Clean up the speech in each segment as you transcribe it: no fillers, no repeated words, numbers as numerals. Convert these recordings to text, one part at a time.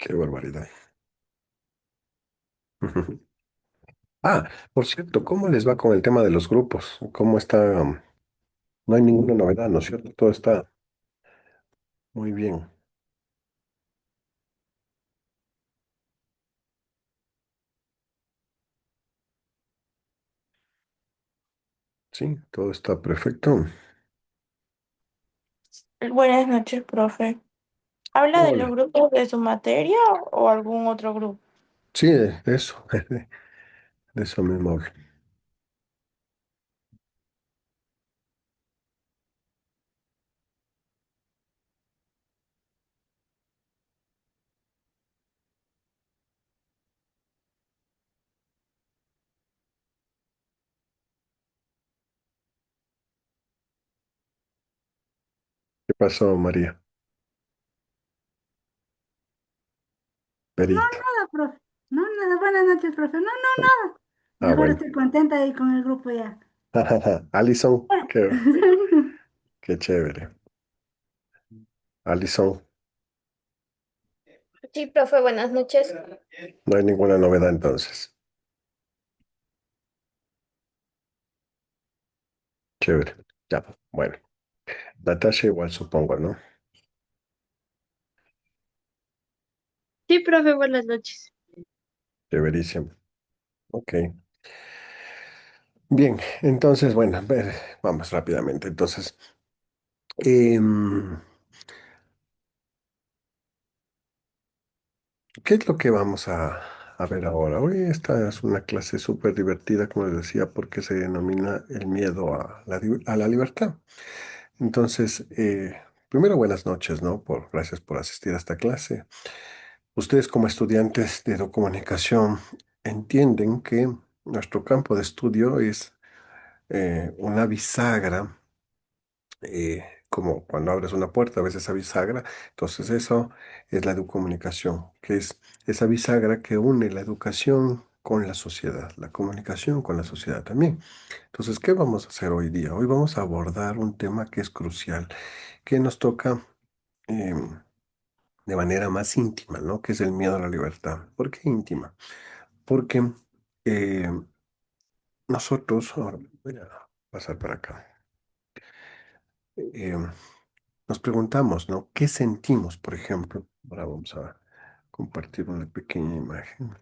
Qué barbaridad. Ah, por cierto, ¿cómo les va con el tema de los grupos? ¿Cómo está? No hay ninguna novedad, ¿no es cierto? Todo está muy bien. Sí, todo está perfecto. Buenas noches, profe. ¿Habla de los Hola. grupos de su materia o algún otro grupo? Sí, de eso, de eso mismo hablo. ¿Qué pasó, María? No, Perito. nada, profe. No, nada. Buenas noches, profe. No, no, nada. Ah, Mejor bueno. estoy contenta ahí con el grupo ya. Alison, qué chévere. Alison, Sí, profe, buenas noches. no hay ninguna novedad entonces. Chévere. Ya, bueno. Natasha igual supongo, ¿no? Sí, profe, buenas noches. Chéverísimo. Ok. Bien, entonces, bueno, vamos rápidamente. Entonces, em, ¿qué es lo que vamos a ver ahora? Hoy esta es una clase súper divertida, como les decía, porque se denomina el miedo a la libertad. Entonces, primero buenas noches, ¿no? Gracias por asistir a esta clase. Ustedes como estudiantes de comunicación entienden que nuestro campo de estudio es una bisagra, como cuando abres una puerta, a veces esa bisagra. Entonces eso es la educomunicación, que es esa bisagra que une la educación con la sociedad, la comunicación con la sociedad también. Entonces, ¿qué vamos a hacer hoy día? Hoy vamos a abordar un tema que es crucial, que nos toca de manera más íntima, ¿no? Que es el miedo a la libertad. ¿Por qué íntima? Porque eh, nosotros, ahora voy a pasar para acá. Eh, Nos preguntamos, ¿no? ¿Qué sentimos, por ejemplo? Ahora vamos a compartir una pequeña imagen.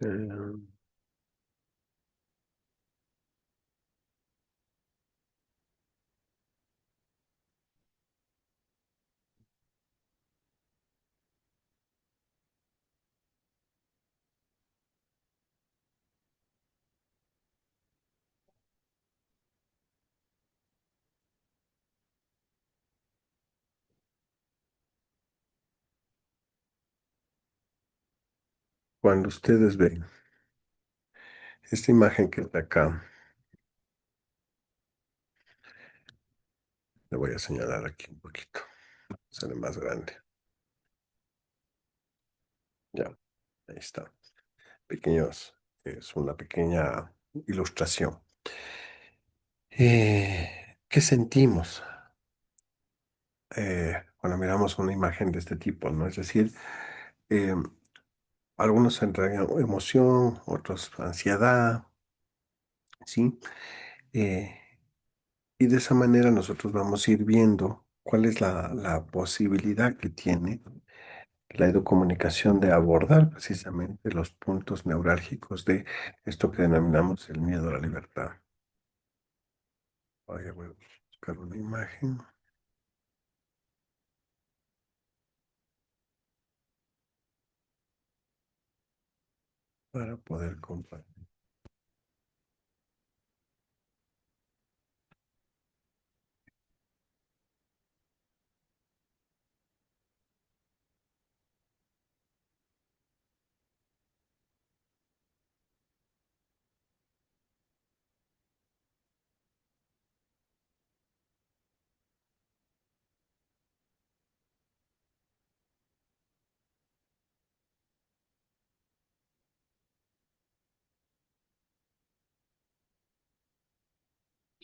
Eh, Cuando ustedes ven esta imagen que está acá, le voy a señalar aquí un poquito, sale más grande. Ya, ahí está. Pequeños, es una pequeña ilustración. ¿Qué sentimos cuando miramos una imagen de este tipo, ¿no? Es decir, eh, algunos entran en emoción, otros ansiedad, ¿sí? Eh, y de esa manera nosotros vamos a ir viendo cuál es la posibilidad que tiene la educomunicación de abordar precisamente los puntos neurálgicos de esto que denominamos el miedo a la libertad. Voy a buscar una imagen para poder compartir.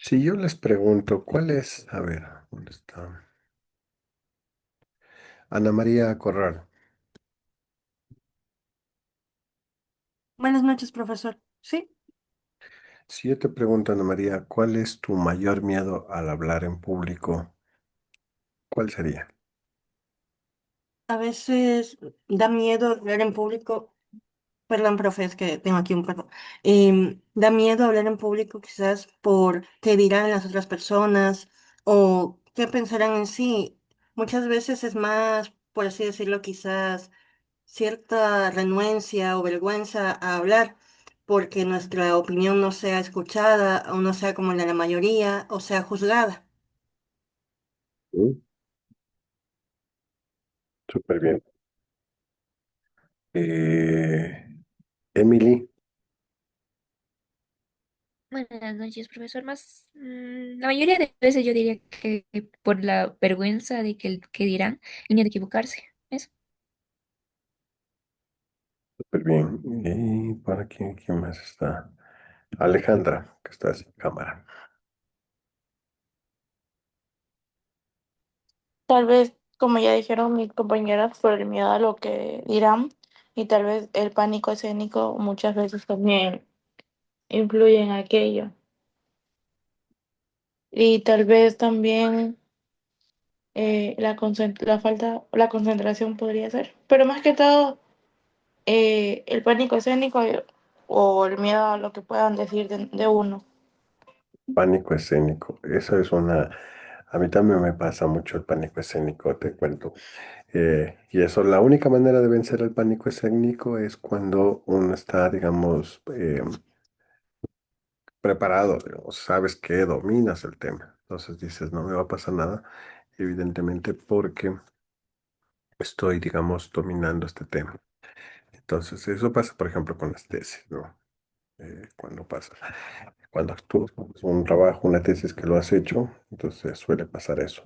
Si yo les pregunto, ¿cuál es? A ver, ¿dónde está? Ana María Corral. Buenas noches, profesor. Sí, Si yo te pregunto, Ana María, ¿cuál es tu mayor miedo al hablar en público? ¿Cuál sería? a veces da miedo hablar en público. Perdón, profe, es que tengo aquí un perro. Da miedo hablar en público quizás por qué dirán las otras personas o qué pensarán en sí. Muchas veces es más, por así decirlo, quizás cierta renuencia o vergüenza a hablar porque nuestra opinión no sea escuchada o no sea como la de la mayoría o sea juzgada. Mm, súper bien. Eh, Emily, Buenas noches, profesor. La mayoría de veces yo diría que por la vergüenza de que dirán y ni de equivocarse. Eso. súper bien. ¿Y para quién más está? Alejandra, que está sin cámara. Tal vez, como ya dijeron mis compañeras, por el miedo a lo que dirán y tal vez el pánico escénico muchas veces también influye en aquello. Y tal vez también la falta, la concentración podría ser. Pero más que todo, el pánico escénico o el miedo a lo que puedan decir de uno. Pánico escénico. Eso es una... A mí también me pasa mucho el pánico escénico, te cuento. Y eso, la única manera de vencer el pánico escénico es cuando uno está, digamos, preparado, digamos, sabes que dominas el tema. Entonces dices, no me va a pasar nada, evidentemente, porque estoy, digamos, dominando este tema. Entonces, eso pasa, por ejemplo, con las tesis, ¿no? Cuando pasa, cuando tú haces un trabajo, una tesis que lo has hecho, entonces suele pasar eso.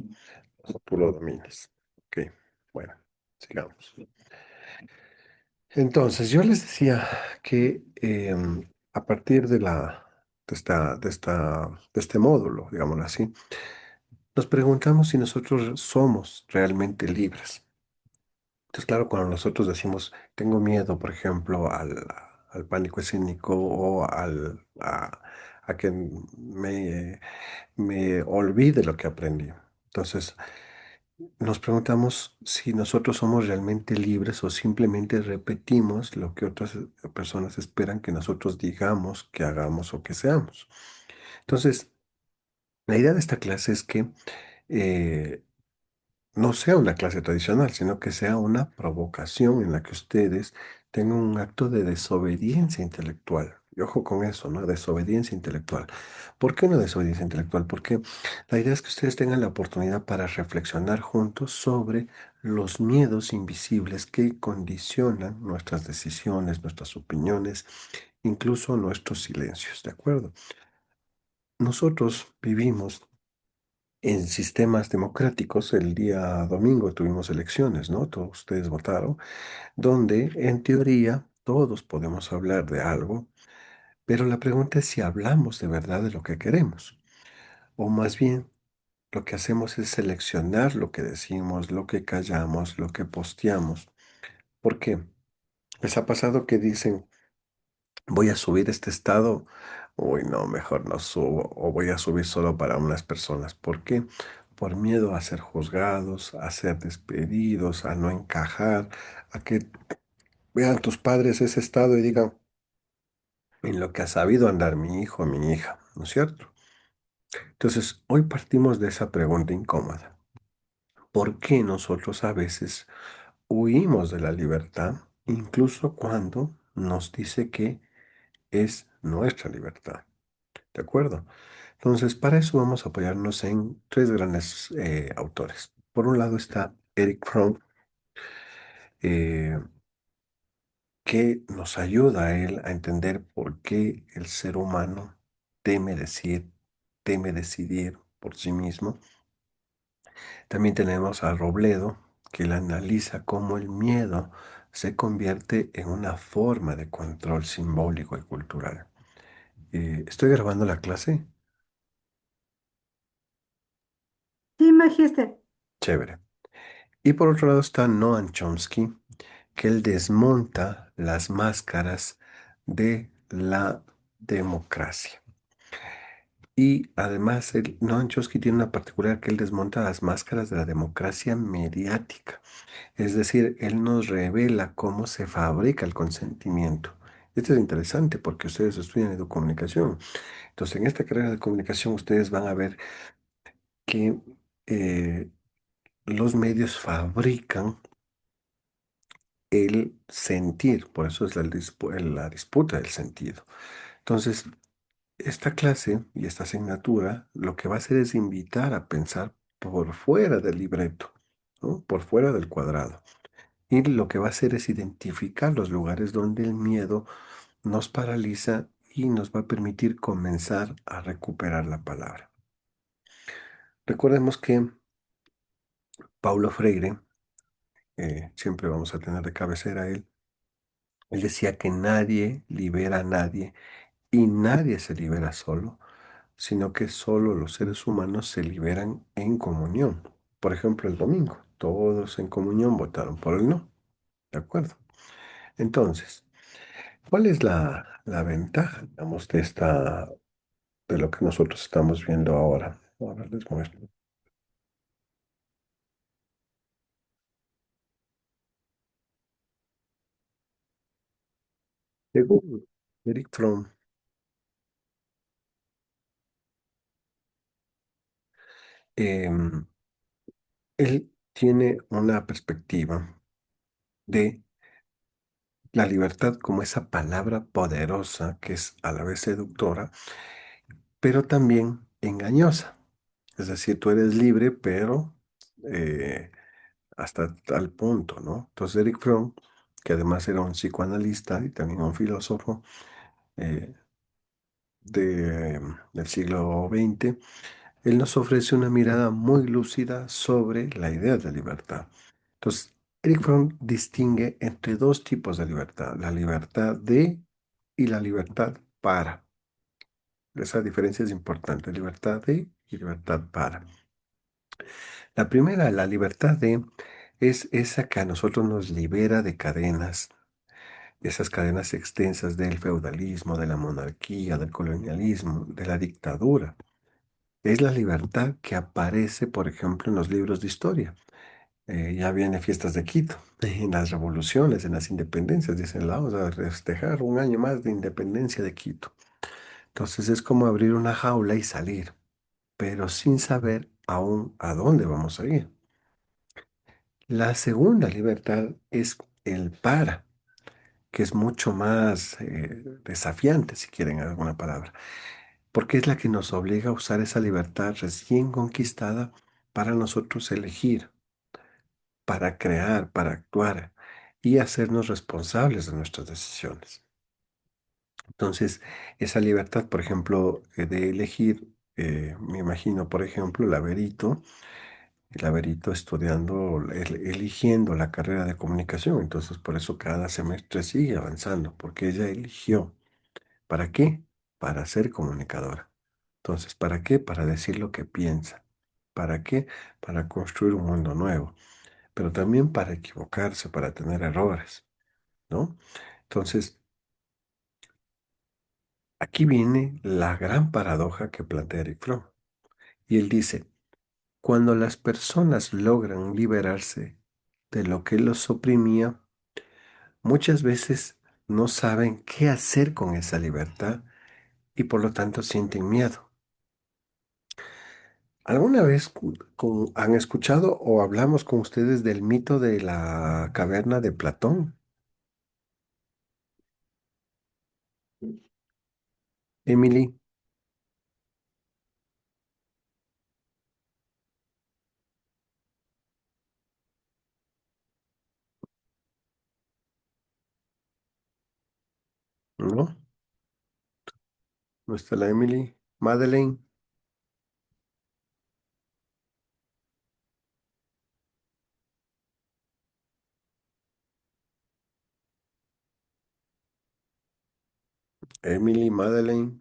Cuando tú lo domines. Ok, bueno, sigamos. Entonces, yo les decía que a partir de este módulo, digámoslo así, nos preguntamos si nosotros somos realmente libres. Entonces, claro, cuando nosotros decimos, tengo miedo, por ejemplo, al pánico escénico o a que me olvide lo que aprendí. Entonces, nos preguntamos si nosotros somos realmente libres o simplemente repetimos lo que otras personas esperan que nosotros digamos, que hagamos o que seamos. Entonces, la idea de esta clase es que eh, no sea una clase tradicional, sino que sea una provocación en la que ustedes tengan un acto de desobediencia intelectual. Y ojo con eso, ¿no? Desobediencia intelectual. ¿Por qué una desobediencia intelectual? Porque la idea es que ustedes tengan la oportunidad para reflexionar juntos sobre los miedos invisibles que condicionan nuestras decisiones, nuestras opiniones, incluso nuestros silencios, ¿de acuerdo? Nosotros vivimos en sistemas democráticos. El día domingo tuvimos elecciones, ¿no? Todos ustedes votaron, donde en teoría todos podemos hablar de algo, pero la pregunta es si hablamos de verdad de lo que queremos, o más bien lo que hacemos es seleccionar lo que decimos, lo que callamos, lo que posteamos. ¿Por qué? ¿Les ha pasado que dicen, voy a subir este estado? Uy, no, mejor no subo. O voy a subir solo para unas personas. ¿Por qué? Por miedo a ser juzgados, a ser despedidos, a no encajar, a que vean tus padres ese estado y digan, en lo que ha sabido andar mi hijo, mi hija, ¿no es cierto? Entonces, hoy partimos de esa pregunta incómoda. ¿Por qué nosotros a veces huimos de la libertad, incluso cuando nos dice que es nuestra libertad? ¿De acuerdo? Entonces, para eso vamos a apoyarnos en tres grandes autores. Por un lado está Eric Fromm, eh, que nos ayuda a él a entender por qué el ser humano teme decir, teme decidir por sí mismo. También tenemos a Robledo, que él analiza cómo el miedo se convierte en una forma de control simbólico y cultural. ¿Estoy grabando la clase? me dijiste. Chévere. Y por otro lado está Noam Chomsky, que él desmonta las máscaras de la democracia. Y además, Noam Chomsky tiene una particular que él desmonta las máscaras de la democracia mediática. Es decir, él nos revela cómo se fabrica el consentimiento. Esto es interesante porque ustedes estudian educomunicación. Entonces, en esta carrera de comunicación ustedes van a ver que eh, los medios fabrican el sentir, por eso es la disputa del sentido. Entonces, esta clase y esta asignatura lo que va a hacer es invitar a pensar por fuera del libreto, ¿no? Por fuera del cuadrado. Y lo que va a hacer es identificar los lugares donde el miedo nos paraliza y nos va a permitir comenzar a recuperar la palabra. Recordemos que Paulo Freire, siempre vamos a tener de cabecera a él, él decía que nadie libera a nadie y nadie se libera solo, sino que solo los seres humanos se liberan en comunión. Por ejemplo, el domingo, todos en comunión votaron por el no, ¿de acuerdo? Entonces, ¿cuál es la ventaja, digamos, de lo que nosotros estamos viendo ahora? Ahora les muestro. Según Eric Fromm, em, él tiene una perspectiva de la libertad como esa palabra poderosa que es a la vez seductora, pero también engañosa. Es decir, tú eres libre, pero eh, hasta tal punto, ¿no? Entonces Eric Fromm, que además era un psicoanalista y también un filósofo eh, del siglo XX, él nos ofrece una mirada muy lúcida sobre la idea de libertad. Entonces, Eric Fromm distingue entre dos tipos de libertad, la libertad de y la libertad para. Esa diferencia es importante, libertad de y libertad para. La primera, la libertad de, es esa que a nosotros nos libera de cadenas, esas cadenas extensas del feudalismo, de la monarquía, del colonialismo, de la dictadura. Es la libertad que aparece, por ejemplo, en los libros de historia. Ya viene fiestas de Quito, en las revoluciones, en las independencias, dicen, vamos a festejar un año más de independencia de Quito. Entonces es como abrir una jaula y salir, pero sin saber aún a dónde vamos a ir. La segunda libertad es el para, que es mucho más desafiante, si quieren alguna palabra, porque es la que nos obliga a usar esa libertad recién conquistada para nosotros elegir, para crear, para actuar y hacernos responsables de nuestras decisiones. Entonces, esa libertad, por ejemplo, de elegir, me imagino, por ejemplo, el Averito estudiando, eligiendo la carrera de comunicación. Entonces, por eso cada semestre sigue avanzando, porque ella eligió. ¿Para qué? Para ser comunicadora. Entonces, ¿para qué? Para decir lo que piensa. ¿Para qué? Para construir un mundo nuevo, pero también para equivocarse, para tener errores, ¿no? Entonces, aquí viene la gran paradoja que plantea Eric Fromm. Y él dice, cuando las personas logran liberarse de lo que los oprimía, muchas veces no saben qué hacer con esa libertad y por lo tanto sienten miedo. ¿Alguna vez han escuchado o hablamos con ustedes del mito de la caverna de Platón? Emily, ¿no? ¿No está la Emily? Madeleine, Emily, Madeleine.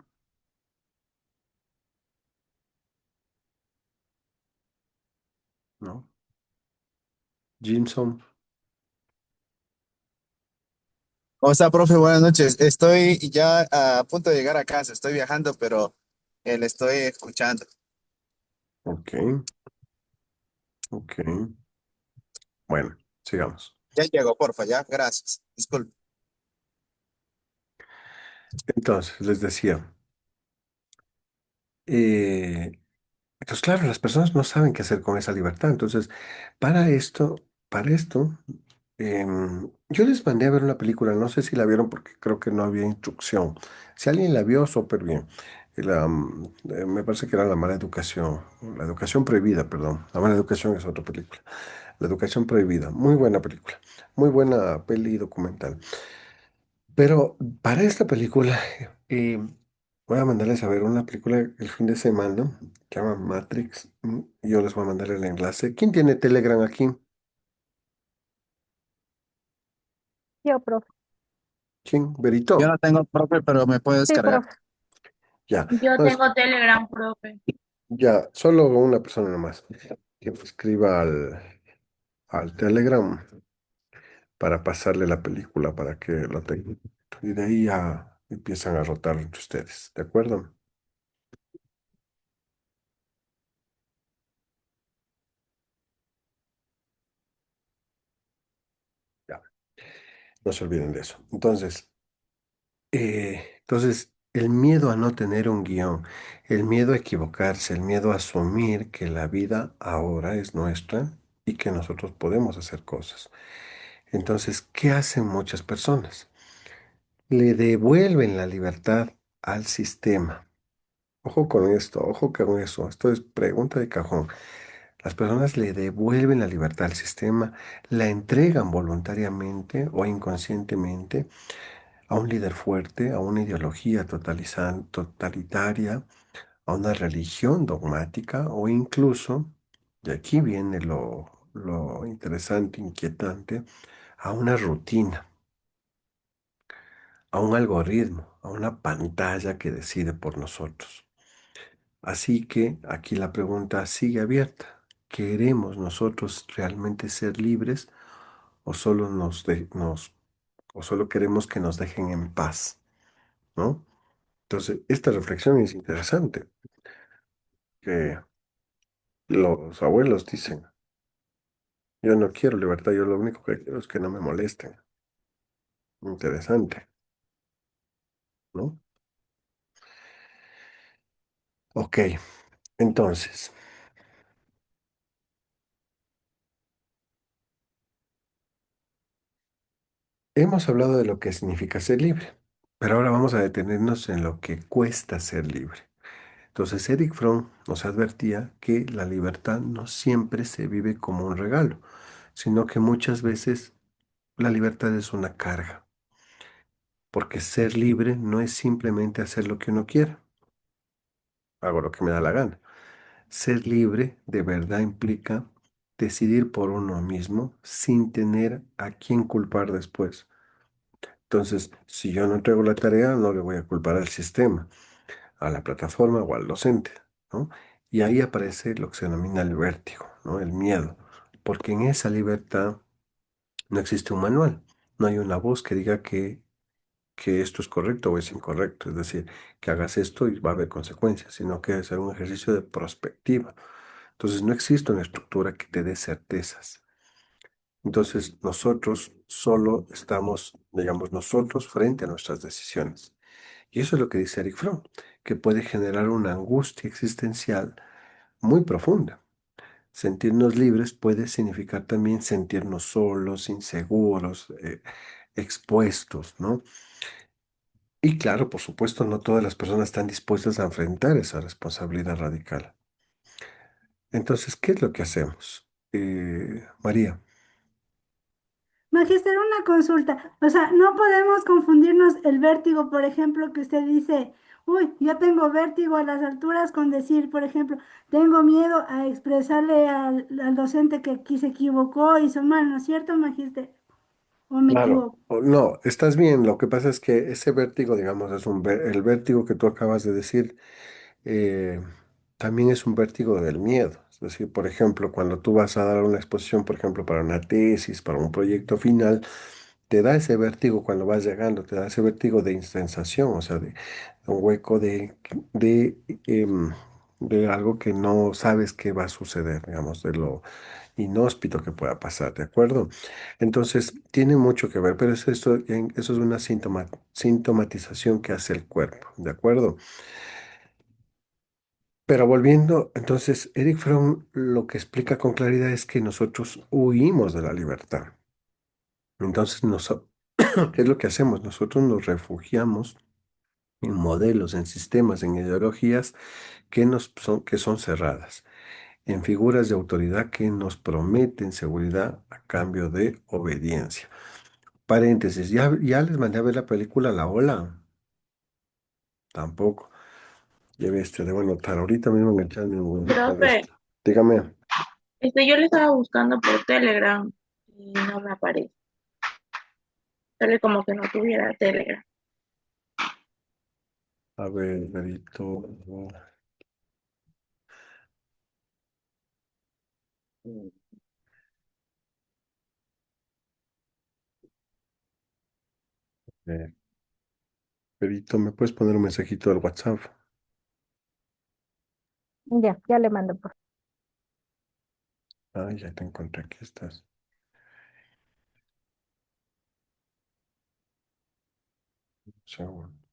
¿no? Jimson, ¿Cómo está, profe? Buenas noches. Estoy ya a punto de llegar a casa. Estoy viajando, pero le estoy escuchando. ok, ok. Bueno, sigamos. Ya llego, porfa, ya. Gracias. Disculpe. Entonces, les decía, eh, entonces, claro, las personas no saben qué hacer con esa libertad. Entonces, para esto, yo les mandé a ver una película, no sé si la vieron porque creo que no había instrucción. Si alguien la vio, súper bien. Me parece que era La mala educación, La educación prohibida, perdón. La mala educación es otra película. La educación prohibida, muy buena película, muy buena peli documental. Pero para esta película, eh, voy a mandarles a ver una película el fin de semana, que se llama Matrix. Y yo les voy a mandar el enlace. ¿Quién tiene Telegram aquí? Yo, profe. ¿Quién? Yo Berito. no tengo, profe, pero me puedo Sí, descargar. profe. Ya. Yo Entonces, tengo Telegram, profe. ya, solo una persona nomás que escriba al Telegram para pasarle la película para que lo tenga. Y de ahí ya empiezan a rotar entre ustedes, ¿de acuerdo? Ya, no se olviden de eso. Entonces, el miedo a no tener un guión, el miedo a equivocarse, el miedo a asumir que la vida ahora es nuestra y que nosotros podemos hacer cosas. Entonces, ¿qué hacen muchas personas? Le devuelven la libertad al sistema. Ojo con esto, ojo con eso. Esto es pregunta de cajón. Las personas le devuelven la libertad al sistema, la entregan voluntariamente o inconscientemente a un líder fuerte, a una ideología totalitaria, a una religión dogmática o incluso, y aquí viene lo interesante, inquietante, a una rutina, a un algoritmo, a una pantalla que decide por nosotros. Así que aquí la pregunta sigue abierta. ¿Queremos nosotros realmente ser libres o solo o solo queremos que nos dejen en paz, ¿no? Entonces, esta reflexión es interesante, que los abuelos dicen, yo no quiero libertad, yo lo único que quiero es que no me molesten. Interesante, ¿no? Ok, entonces, hemos hablado de lo que significa ser libre, pero ahora vamos a detenernos en lo que cuesta ser libre. Entonces, Eric Fromm nos advertía que la libertad no siempre se vive como un regalo, sino que muchas veces la libertad es una carga, porque ser libre no es simplemente hacer lo que uno quiera, hago lo que me da la gana. Ser libre de verdad implica decidir por uno mismo sin tener a quién culpar después. Entonces, si yo no entrego la tarea, no le voy a culpar al sistema, a la plataforma o al docente, ¿no? Y ahí aparece lo que se denomina el vértigo, ¿no? El miedo, porque en esa libertad no existe un manual, no hay una voz que diga que esto es correcto o es incorrecto, es decir, que hagas esto y va a haber consecuencias, sino que es un ejercicio de prospectiva. Entonces, no existe una estructura que te dé certezas. Entonces, nosotros solo estamos, digamos, nosotros frente a nuestras decisiones. Y eso es lo que dice Eric Fromm, que puede generar una angustia existencial muy profunda. Sentirnos libres puede significar también sentirnos solos, inseguros, expuestos, ¿no? Y claro, por supuesto, no todas las personas están dispuestas a enfrentar esa responsabilidad radical. Entonces, ¿qué es lo que hacemos? María, Magister, una consulta. O sea, no podemos confundirnos el vértigo, por ejemplo, que usted dice, uy, yo tengo vértigo a las alturas con decir, por ejemplo, tengo miedo a expresarle al docente que aquí se equivocó, hizo mal, ¿no es cierto, Magister? ¿O me claro, equivoco? no, estás bien. Lo que pasa es que ese vértigo, digamos, el vértigo que tú acabas de decir, eh, también es un vértigo del miedo, Es decir, por ejemplo, cuando tú vas a dar una exposición, por ejemplo, para una tesis, para un proyecto final, te da ese vértigo cuando vas llegando, te da ese vértigo de sensación, o sea, de un hueco de, em, de algo que no sabes qué va a suceder, digamos, de lo inhóspito que pueda pasar, ¿de acuerdo? Entonces, tiene mucho que ver, pero eso es una sintomatización que hace el cuerpo, ¿de acuerdo? Pero volviendo, entonces, Eric Fromm lo que explica con claridad es que nosotros huimos de la libertad. Entonces, ¿qué es lo que hacemos? Nosotros nos refugiamos en modelos, en sistemas, en ideologías que son cerradas, en figuras de autoridad que nos prometen seguridad a cambio de obediencia. Paréntesis, ya les mandé a ver la película La Ola. Tampoco. Ya bestia, debo anotar. Ahorita mismo en el chat me voy a anotar Profe, esto. Dígame. yo le estaba buscando por Telegram y no me aparece. Sale como que no tuviera Telegram. A ver, Berito. Eh, Berito, ¿me puedes poner un mensajito al WhatsApp? Ya, ya le mando. Ah, ya te encontré. Aquí estás. Segundo.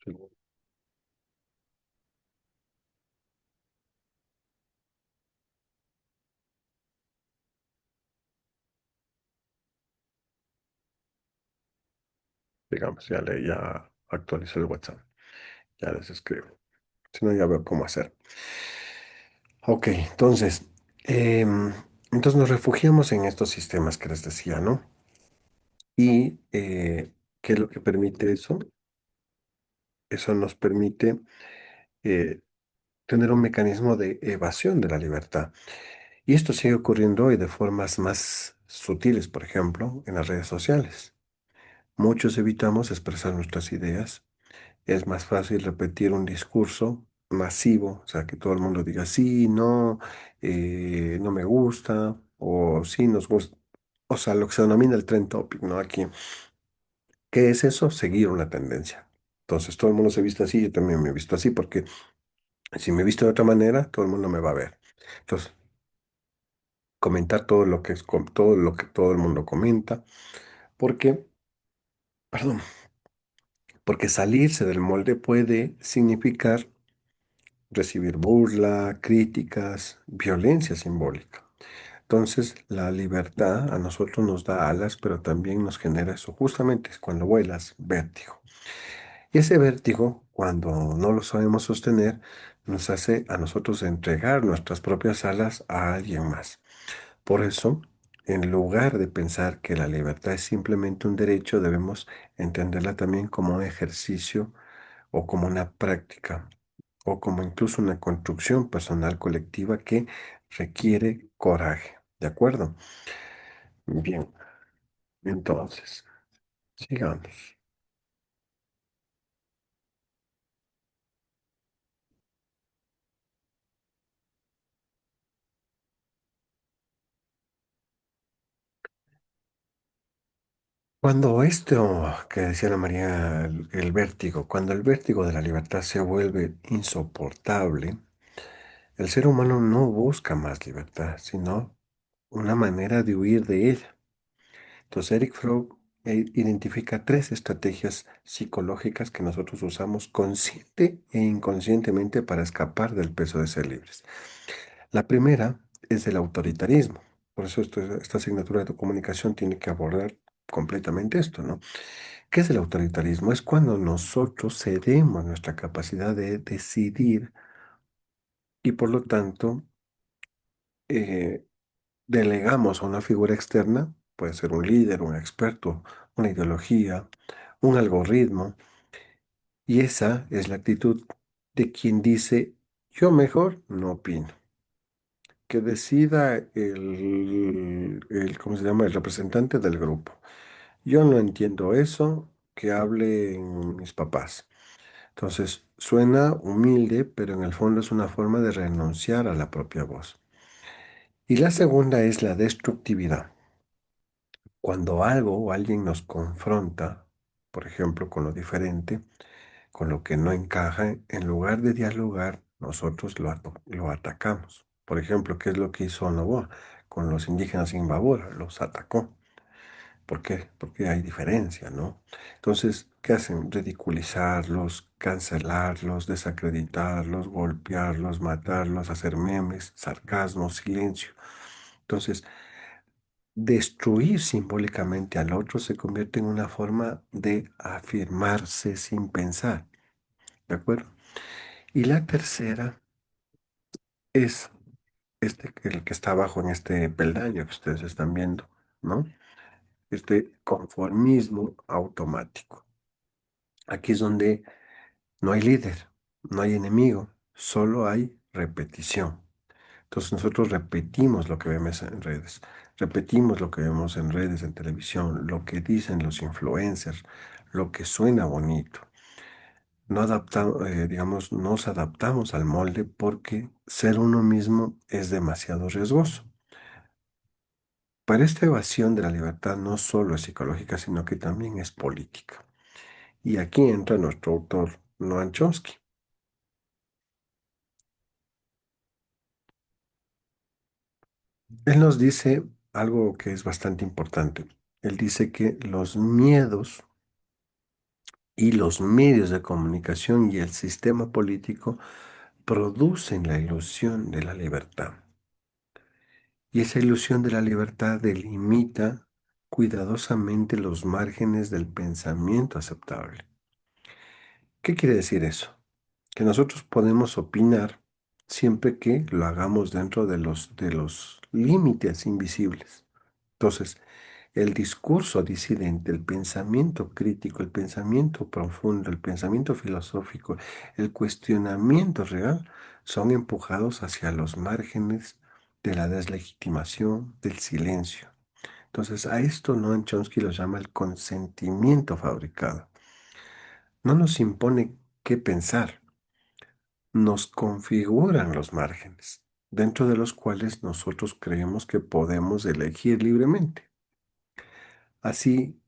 Segundo. Digamos, ya actualicé el WhatsApp. Ya les escribo. Si no, ya veo cómo hacer. Ok, em, entonces nos refugiamos en estos sistemas que les decía, ¿no? Y ¿qué es lo que permite eso? Eso nos permite eh, tener un mecanismo de evasión de la libertad. Y esto sigue ocurriendo hoy de formas más sutiles, por ejemplo, en las redes sociales. Muchos evitamos expresar nuestras ideas. Es más fácil repetir un discurso masivo, o sea, que todo el mundo diga sí, no, no me gusta, o sí nos gusta. O sea, lo que se denomina el trend topic, ¿no? Aquí, ¿qué es eso? Seguir una tendencia. Entonces, todo el mundo se viste así, yo también me he visto así, porque si me he visto de otra manera, todo el mundo me va a ver. Entonces, comentar todo lo que todo lo que todo el mundo comenta, porque, perdón, porque salirse del molde puede significar recibir burla, críticas, violencia simbólica. Entonces, la libertad a nosotros nos da alas, pero también nos genera eso. Justamente es cuando vuelas, vértigo. Y ese vértigo, cuando no lo sabemos sostener, nos hace a nosotros entregar nuestras propias alas a alguien más. Por eso, en lugar de pensar que la libertad es simplemente un derecho, debemos entenderla también como un ejercicio o como una práctica o como incluso una construcción personal colectiva que requiere coraje. ¿De acuerdo? Bien, entonces, sigamos. Cuando esto que decía la María, el vértigo, cuando el vértigo de la libertad se vuelve insoportable, el ser humano no busca más libertad, sino una manera de huir de ella. Entonces, Eric Fromm identifica tres estrategias psicológicas que nosotros usamos consciente e inconscientemente para escapar del peso de ser libres. La primera es el autoritarismo. Por eso esta asignatura de tu comunicación tiene que abordar completamente esto, ¿no? ¿Qué es el autoritarismo? Es cuando nosotros cedemos nuestra capacidad de decidir y por lo tanto eh, delegamos a una figura externa, puede ser un líder, un experto, una ideología, un algoritmo, y esa es la actitud de quien dice, yo mejor no opino. Que decida ¿cómo se llama? El representante del grupo. Yo no entiendo eso, que hablen mis papás. Entonces, suena humilde, pero en el fondo es una forma de renunciar a la propia voz. Y la segunda es la destructividad. Cuando algo o alguien nos confronta, por ejemplo, con lo diferente, con lo que no encaja, en lugar de dialogar, nosotros lo atacamos. Por ejemplo, ¿qué es lo que hizo Noboa con los indígenas Imbabura? Los atacó. ¿Por qué? Porque hay diferencia, ¿no? Entonces, ¿qué hacen? Ridiculizarlos, cancelarlos, desacreditarlos, golpearlos, matarlos, hacer memes, sarcasmo, silencio. Entonces, destruir simbólicamente al otro se convierte en una forma de afirmarse sin pensar, ¿de acuerdo? Y la tercera es el que está abajo en este peldaño que ustedes están viendo, ¿no? Este conformismo automático. Aquí es donde no hay líder, no hay enemigo, solo hay repetición. Entonces nosotros repetimos lo que vemos en redes, repetimos lo que vemos en redes, en televisión, lo que dicen los influencers, lo que suena bonito. No digamos, nos adaptamos al molde porque ser uno mismo es demasiado riesgoso. Pero esta evasión de la libertad no solo es psicológica, sino que también es política. Y aquí entra nuestro autor, Noam Chomsky. Él nos dice algo que es bastante importante. Él dice que los miedos y los medios de comunicación y el sistema político producen la ilusión de la libertad. Y esa ilusión de la libertad delimita cuidadosamente los márgenes del pensamiento aceptable. ¿Qué quiere decir eso? Que nosotros podemos opinar siempre que lo hagamos dentro de los límites invisibles. Entonces, el discurso disidente, el pensamiento crítico, el pensamiento profundo, el pensamiento filosófico, el cuestionamiento real, son empujados hacia los márgenes de la deslegitimación, del silencio. Entonces, a esto Noam Chomsky lo llama el consentimiento fabricado. No nos impone qué pensar, nos configuran los márgenes, dentro de los cuales nosotros creemos que podemos elegir libremente. Así,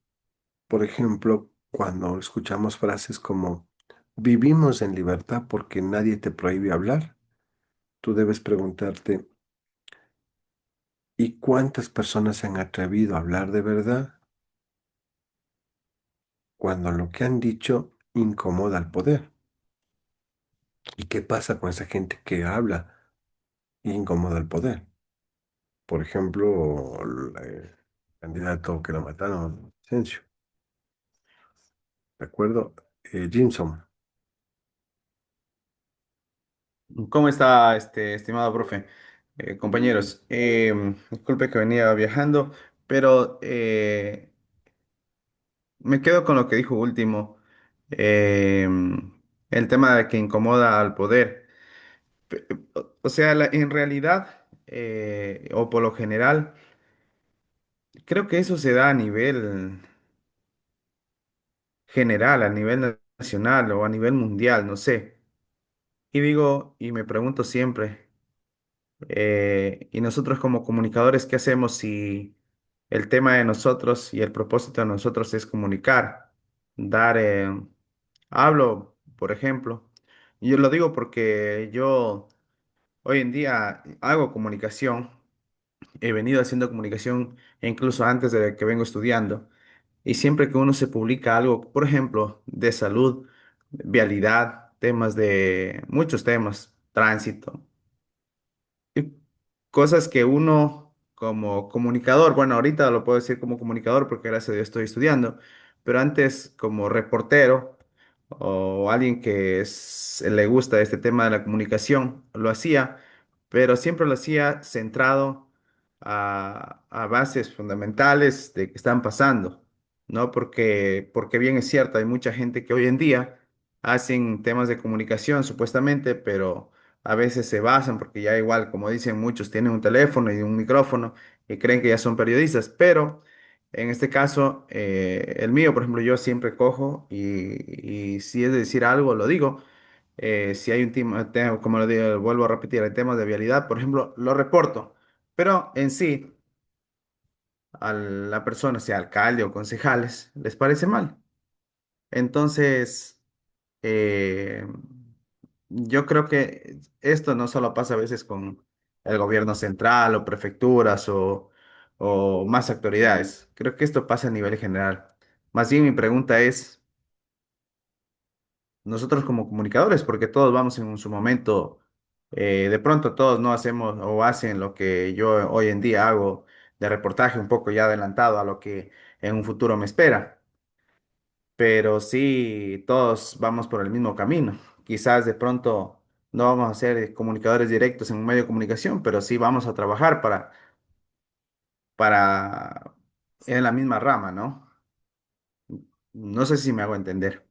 por ejemplo, cuando escuchamos frases como vivimos en libertad porque nadie te prohíbe hablar, tú debes preguntarte, ¿y cuántas personas se han atrevido a hablar de verdad cuando lo que han dicho incomoda al poder? ¿Y qué pasa con esa gente que habla e incomoda al poder? Por ejemplo, el candidato que lo mataron, Asensio, ¿de acuerdo? Jimson. ¿Cómo está, estimado profe? Compañeros, disculpe que venía viajando, pero me quedo con lo que dijo último, el tema de que incomoda al poder. O sea, en realidad, o por lo general, creo que eso se da a nivel general, a nivel nacional o a nivel mundial, no sé. Y digo, y me pregunto siempre. Y nosotros como comunicadores, ¿qué hacemos si el tema de nosotros y el propósito de nosotros es comunicar? Dar, hablo, por ejemplo, y yo lo digo porque yo hoy en día hago comunicación, he venido haciendo comunicación incluso antes de que vengo estudiando, y siempre que uno se publica algo, por ejemplo, de salud, vialidad, temas de muchos temas, tránsito. Y cosas que uno como comunicador, bueno, ahorita lo puedo decir como comunicador porque gracias a Dios estoy estudiando, pero antes como reportero o alguien que le gusta este tema de la comunicación, lo hacía, pero siempre lo hacía centrado a bases fundamentales de que están pasando. ¿no? Porque bien es cierto, hay mucha gente que hoy en día hacen temas de comunicación supuestamente, pero a veces se basan, porque ya igual, como dicen muchos, tienen un teléfono y un micrófono y creen que ya son periodistas, pero en este caso, el mío, por ejemplo, yo siempre cojo y si es de decir algo, lo digo. Si hay un tema, como lo digo, vuelvo a repetir, el tema de vialidad, por ejemplo, lo reporto, pero en sí a la persona, sea alcalde o concejales, les parece mal. Entonces, eh, yo creo que esto no solo pasa a veces con el gobierno central o prefecturas o más autoridades. Creo que esto pasa a nivel general. Más bien mi pregunta es, nosotros como comunicadores, porque todos vamos en su momento, de pronto todos no hacemos o hacen lo que yo hoy en día hago de reportaje un poco ya adelantado a lo que en un futuro me espera, pero sí todos vamos por el mismo camino. Quizás de pronto no vamos a ser comunicadores directos en un medio de comunicación, pero sí vamos a trabajar para en la misma rama, ¿no? No sé si me hago entender.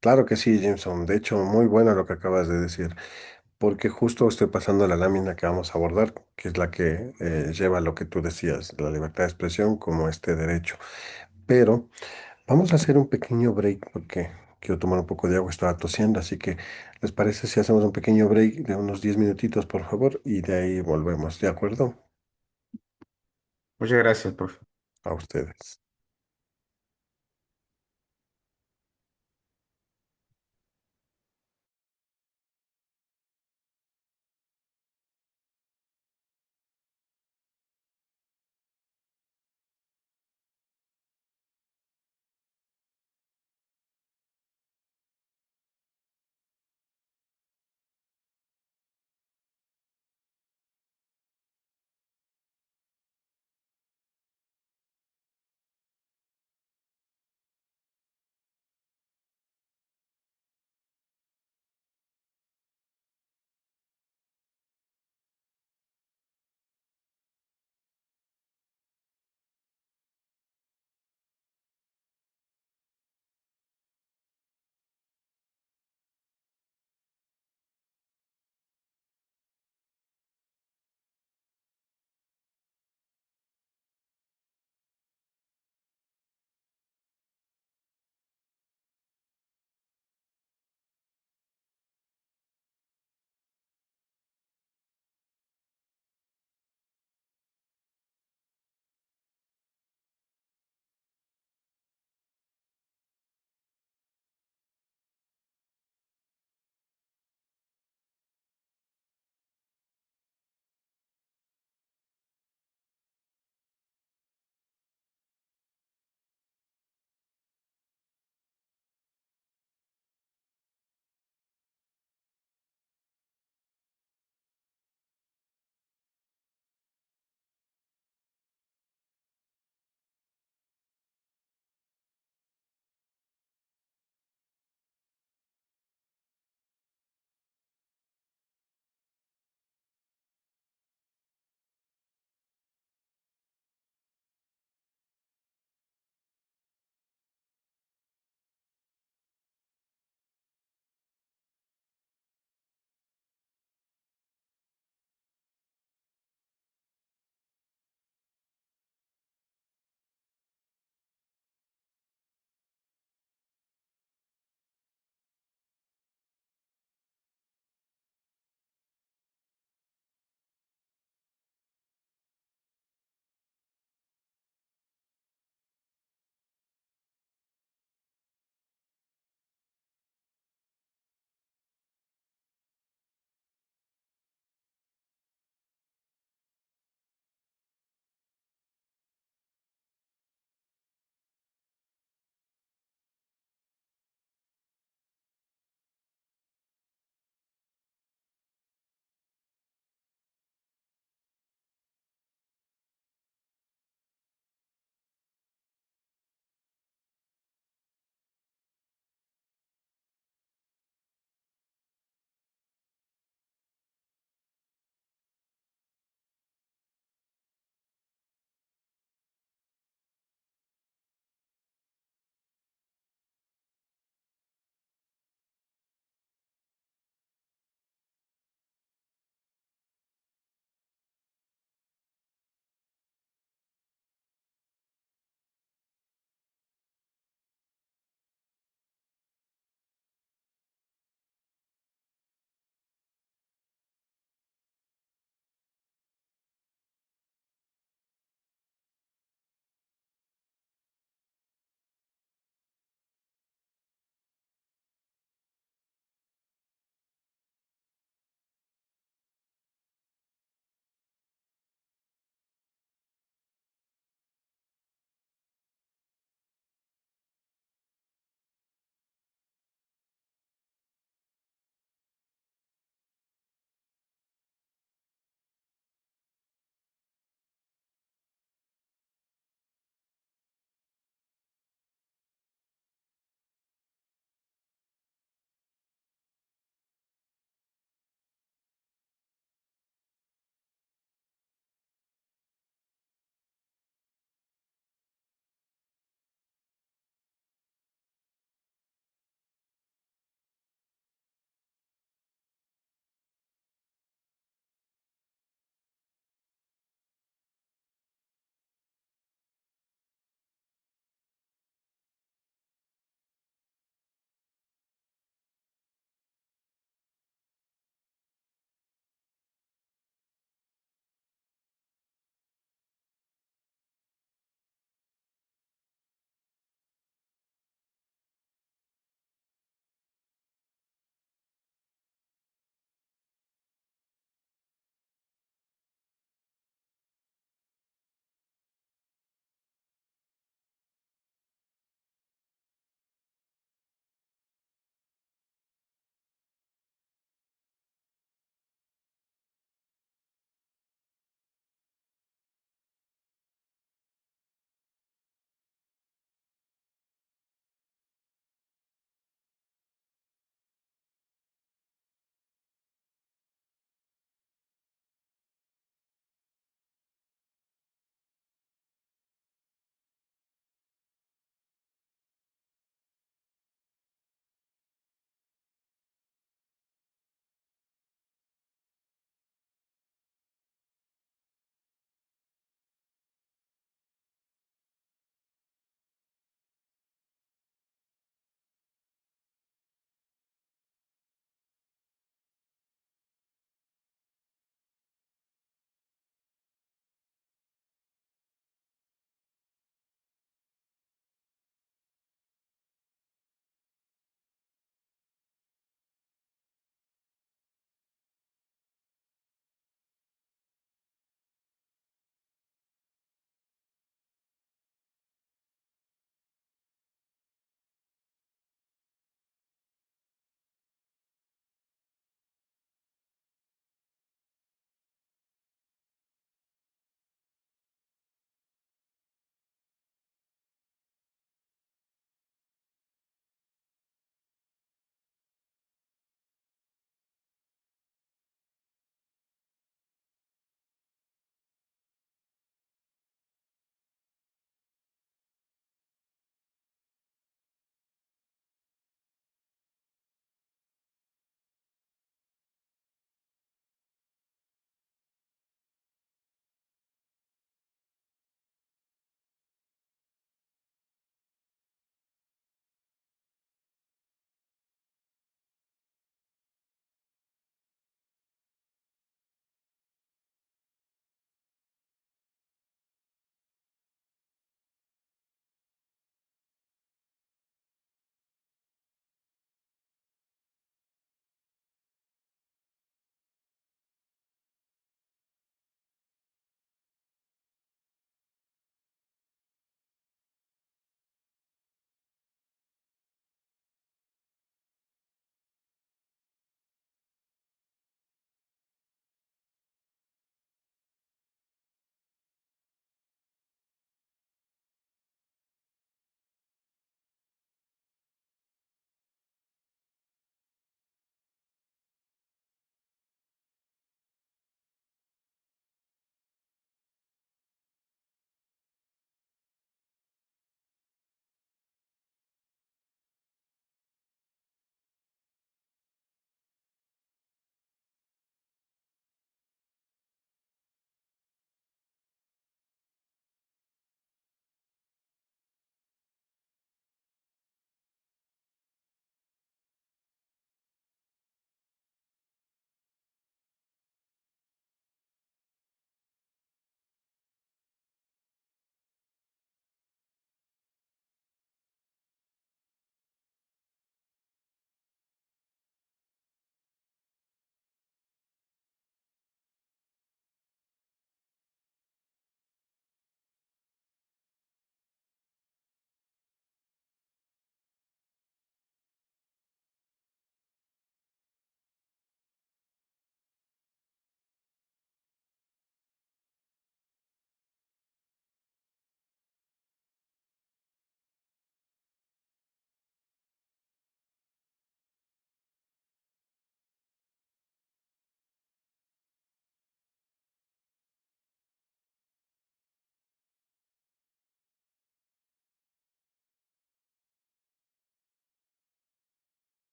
Claro que sí, Jameson. De hecho, muy bueno lo que acabas de decir, porque justo estoy pasando la lámina que vamos a abordar, que es la que lleva lo que tú decías, la libertad de expresión como este derecho. Pero vamos a hacer un pequeño break porque quiero tomar un poco de agua, estaba tosiendo, así que ¿les parece si hacemos un pequeño break de unos 10 minutitos, por favor? Y de ahí volvemos, ¿de acuerdo? Muchas gracias, profe. A ustedes.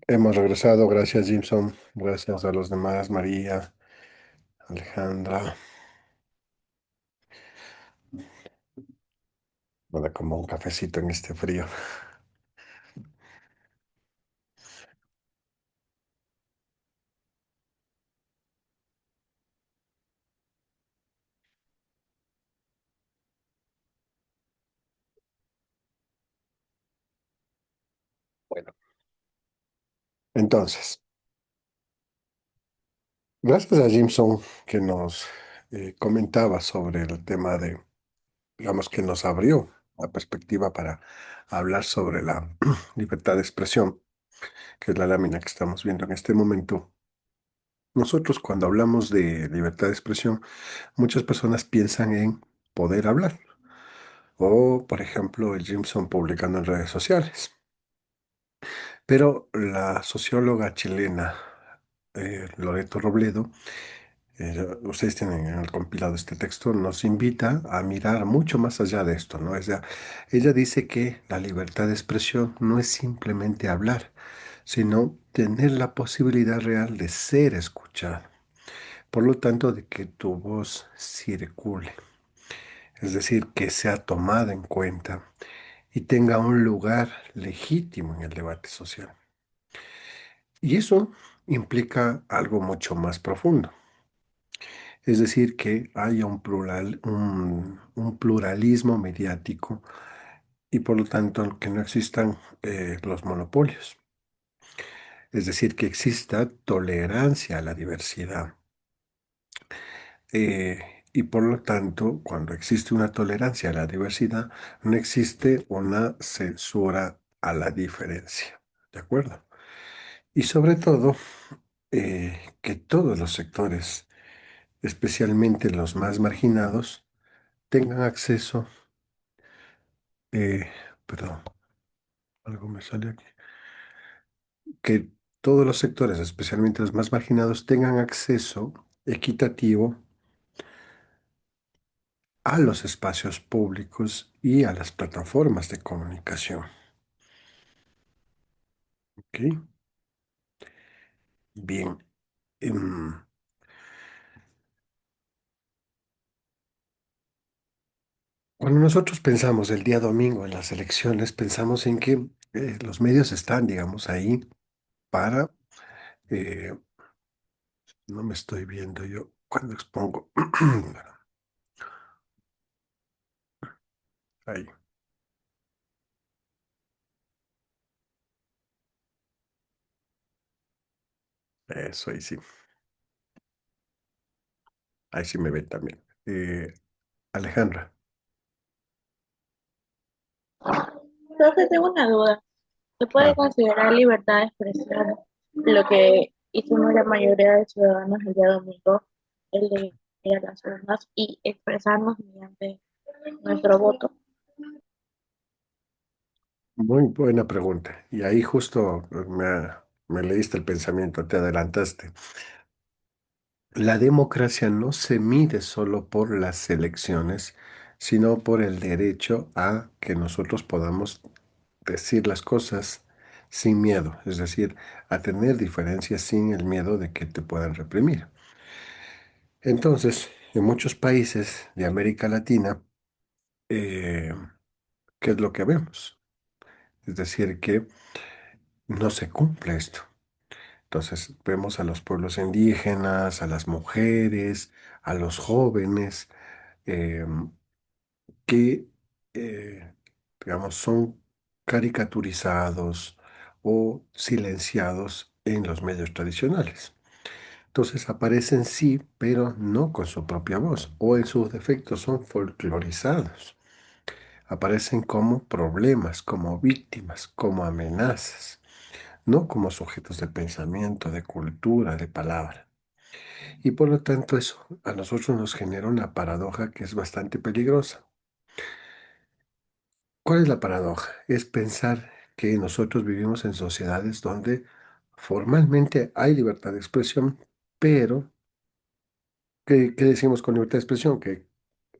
Hemos regresado, gracias Jimson, gracias a los demás, María, Alejandra. Nada como un cafecito en este frío. Bueno, entonces, gracias a Jimson que nos comentaba sobre el tema de, digamos que nos abrió la perspectiva para hablar sobre la libertad de expresión, que es la lámina que estamos viendo en este momento. Nosotros cuando hablamos de libertad de expresión, muchas personas piensan en poder hablar o, por ejemplo, el Jimson publicando en redes sociales. Pero la socióloga chilena Loreto Robledo, ustedes tienen en el compilado este texto, nos invita a mirar mucho más allá de esto, ¿no? Ella dice que la libertad de expresión no es simplemente hablar, sino tener la posibilidad real de ser escuchado. Por lo tanto, de que tu voz circule, es decir, que sea tomada en cuenta y tenga un lugar legítimo en el debate social. Y eso implica algo mucho más profundo, es decir, que haya un pluralismo mediático y por lo tanto que no existan los monopolios, es decir, que exista tolerancia a la diversidad. Y por lo tanto, cuando existe una tolerancia a la diversidad, no existe una censura a la diferencia. ¿De acuerdo? Y sobre todo, que todos los sectores, especialmente los más marginados, tengan acceso, eh, perdón, algo me sale aquí, que todos los sectores, especialmente los más marginados, tengan acceso equitativo a los espacios públicos y a las plataformas de comunicación. ¿Ok? Bien. em, Cuando nosotros pensamos el día domingo en las elecciones, pensamos en que los medios están, digamos, ahí para, eh, no me estoy viendo yo cuando expongo. Ahí, eso ahí sí me ven también. Alejandra, Entonces tengo una duda. ¿Se puede claro. considerar libertad de expresión lo que hicimos la mayoría de ciudadanos el día domingo, el de ir a las urnas y expresarnos mediante nuestro voto? Muy buena pregunta. Y ahí justo me leíste el pensamiento, te adelantaste. La democracia no se mide solo por las elecciones, sino por el derecho a que nosotros podamos decir las cosas sin miedo, es decir, a tener diferencias sin el miedo de que te puedan reprimir. Entonces, en muchos países de América Latina, eh, ¿qué es lo que vemos? Es decir, que no se cumple esto. Entonces, vemos a los pueblos indígenas, a las mujeres, a los jóvenes, em, que, digamos, son caricaturizados o silenciados en los medios tradicionales. Entonces aparecen sí, pero no con su propia voz, o en sus defectos son folclorizados. Aparecen como problemas, como víctimas, como amenazas, no como sujetos de pensamiento, de cultura, de palabra. Y por lo tanto eso a nosotros nos genera una paradoja que es bastante peligrosa. ¿Cuál es la paradoja? Es pensar que nosotros vivimos en sociedades donde formalmente hay libertad de expresión, pero ¿qué decimos con libertad de expresión? Que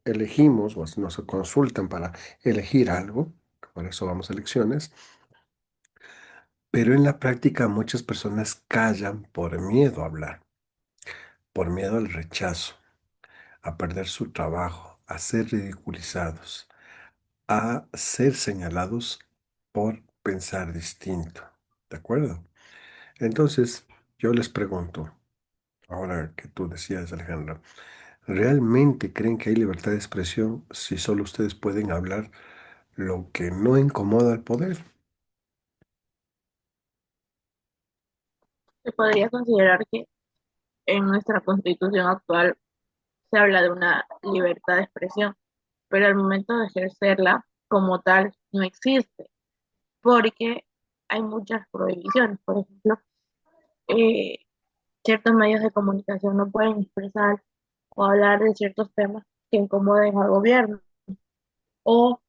elegimos o nos consultan para elegir algo, por eso vamos a elecciones, Pero en la práctica muchas personas callan por miedo a hablar, por miedo al rechazo, a perder su trabajo, a ser ridiculizados, a ser señalados por pensar distinto. ¿De acuerdo? Entonces, yo les pregunto, ahora que tú decías, Alejandra, ¿realmente creen que hay libertad de expresión si solo ustedes pueden hablar lo que no incomoda al poder? Se podría considerar que en nuestra constitución actual se habla de una libertad de expresión, pero al momento de ejercerla como tal no existe, porque hay muchas prohibiciones. Por ejemplo, eh, ciertos medios de comunicación no pueden expresar o hablar de ciertos temas que incomoden al gobierno. O,